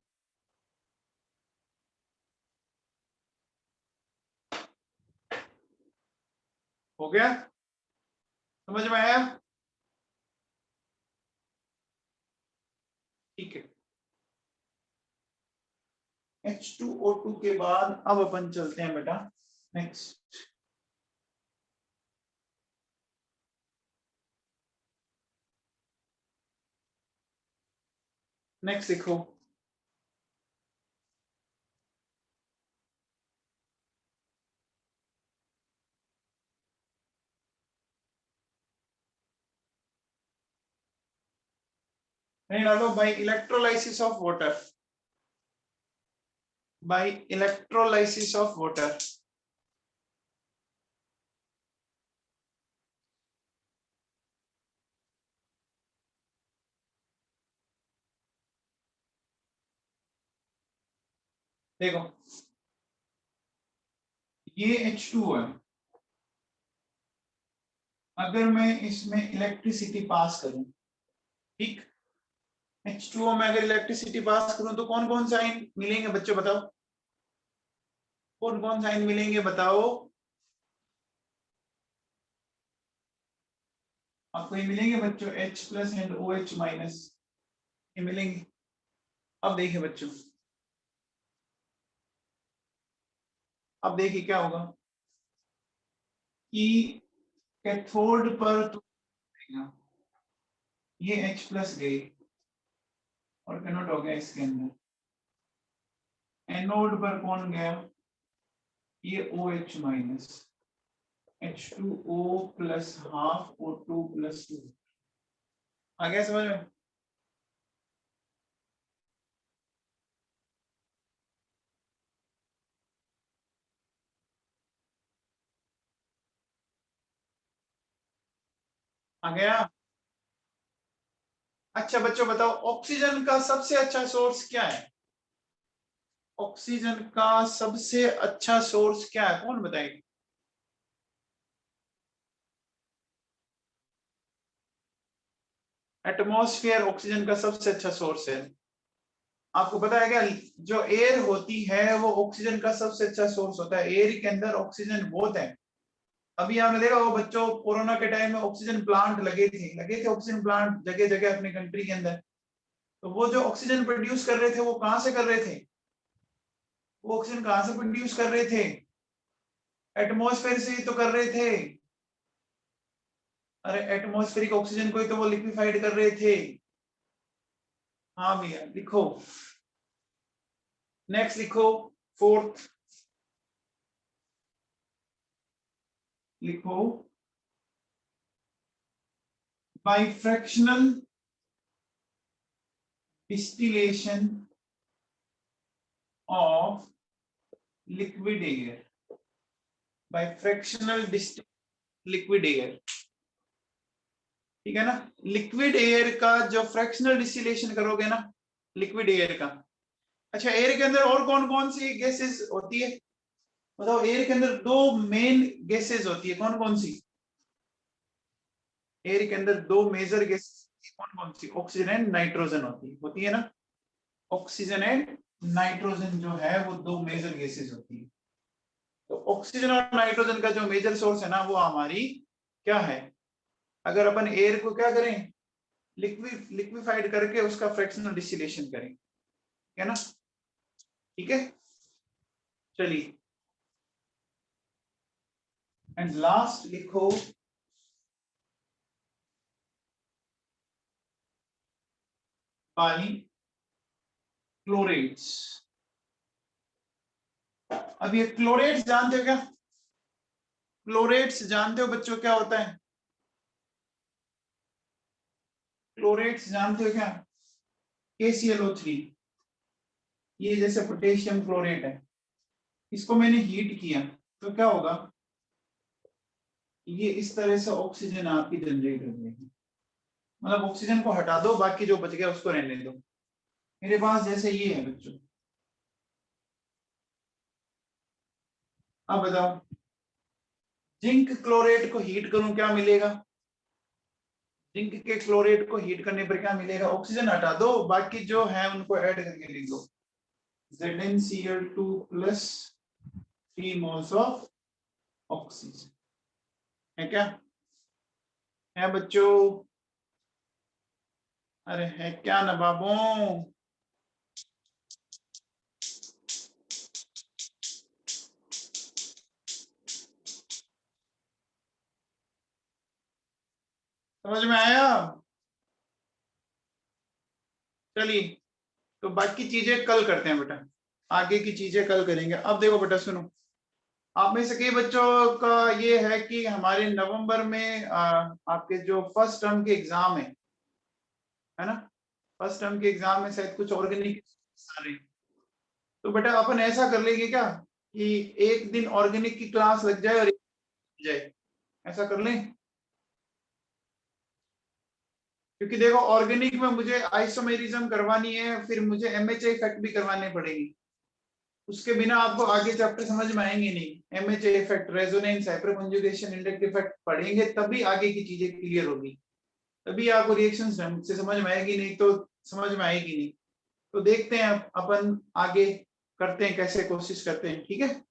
हो गया? समझ में आया? ठीक है, H2O2 के बाद अब अपन चलते हैं बेटा नेक्स्ट। नेक्स्ट देखो, नहीं डालो, by electrolysis of water, by electrolysis of water. देखो ये H2O है, अगर मैं इसमें इलेक्ट्रिसिटी पास करूं, ठीक, H2O में अगर इलेक्ट्रिसिटी पास करूं तो कौन कौन सा आयन मिलेंगे बच्चों, बताओ? कौन कौन सा आयन मिलेंगे बताओ? आपको ये मिलेंगे बच्चों, H plus and OH minus, ये मिलेंगे। अब देखिए बच्चों, अब देखिए क्या होगा कि कैथोड पर तो ये H प्लस गई और कैनोड हो गया इसके अंदर, एनोड पर कौन गया? ये OH minus, H2O plus half O2 plus 2। आ गया समझ में? आ गया? अच्छा बच्चों बताओ, ऑक्सीजन का सबसे अच्छा सोर्स क्या है? ऑक्सीजन का सबसे अच्छा सोर्स क्या है, कौन बताएगा? एटमॉस्फेयर ऑक्सीजन का सबसे अच्छा सोर्स है। आपको पता है क्या, जो एयर होती है वो ऑक्सीजन का सबसे अच्छा सोर्स होता है। एयर के अंदर ऑक्सीजन बहुत है। अभी आपने देखा वो बच्चों, कोरोना के टाइम में ऑक्सीजन प्लांट लगे थे ऑक्सीजन प्लांट जगह जगह अपनी कंट्री के अंदर। तो वो जो ऑक्सीजन प्रोड्यूस कर रहे थे वो कहाँ से कर रहे थे? वो ऑक्सीजन कहाँ से प्रोड्यूस कर रहे थे? एटमॉस्फेयर से ही तो कर रहे थे। अरे एटमॉस्फेरिक ऑक्सीजन को ही तो वो लिक्विफाइड कर रहे थे। हाँ भैया लिखो, नेक्स्ट लिखो, फोर्थ लिखो, by fractional distillation of liquid air by fractional liquid air, ठीक है ना। लिक्विड एयर का जो फ्रैक्शनल डिस्टिलेशन करोगे ना लिक्विड एयर का। अच्छा, एयर के अंदर और कौन कौन सी गैसेस होती है बताओ। एयर के अंदर दो मेन गैसेस होती है, कौन कौन सी? एयर के अंदर दो मेजर गैसेस कौन कौन सी? ऑक्सीजन एंड नाइट्रोजन होती है ना। ऑक्सीजन एंड नाइट्रोजन जो है वो दो मेजर गैसेस होती है। तो ऑक्सीजन और नाइट्रोजन का जो मेजर सोर्स है ना वो हमारी क्या है? अगर अपन एयर को क्या करें, लिक्विफाइड करके उसका फ्रैक्शनल डिस्टिलेशन करें, है ना। ठीक है, चलिए। एंड लास्ट लिखो पानी क्लोरेट्स। अब ये क्लोरेट्स जानते हो क्या? क्लोरेट्स जानते हो बच्चों क्या होता है? क्लोरेट्स जानते हो क्या? KClO3, ये जैसे पोटेशियम क्लोरेट है, इसको मैंने हीट किया तो क्या होगा? ये इस तरह से ऑक्सीजन आपकी जनरेट हो जाएगी। मतलब ऑक्सीजन को हटा दो, बाकी जो बच गया उसको रहने दो। मेरे पास जैसे ये है बच्चों, अब बताओ जिंक क्लोरेट को हीट करूं क्या मिलेगा? जिंक के क्लोरेट को हीट करने पर क्या मिलेगा? ऑक्सीजन हटा दो, बाकी जो है उनको ऐड करके लिख दो ZnCl2 plus 3 moles of oxygen, है क्या? है बच्चों? अरे है क्या ना बाबू? समझ में आया? चलिए, तो बाकी चीजें कल करते हैं बेटा, आगे की चीजें कल करेंगे। अब देखो बेटा सुनो, आप में से कई बच्चों का ये है कि हमारे नवंबर में आपके जो फर्स्ट टर्म के एग्जाम है ना, फर्स्ट टर्म के एग्जाम में शायद कुछ ऑर्गेनिक आ रही। तो बेटा अपन ऐसा कर लेंगे क्या कि एक दिन ऑर्गेनिक की क्लास लग जाए और एक जाए, ऐसा कर लें? क्योंकि देखो ऑर्गेनिक में मुझे आइसोमेरिज्म करवानी है, फिर मुझे MHA इफेक्ट भी करवाने पड़ेगी। उसके बिना आपको आगे चैप्टर समझ में आएंगे नहीं। MHA effect, resonance, hyperconjugation, indirect effect पढ़ेंगे तभी आगे की चीजें क्लियर होगी, तभी आपको रिएक्शंस से समझ में आएगी, नहीं तो समझ में आएगी नहीं। तो देखते हैं अपन आगे करते हैं कैसे, कोशिश करते हैं, ठीक है।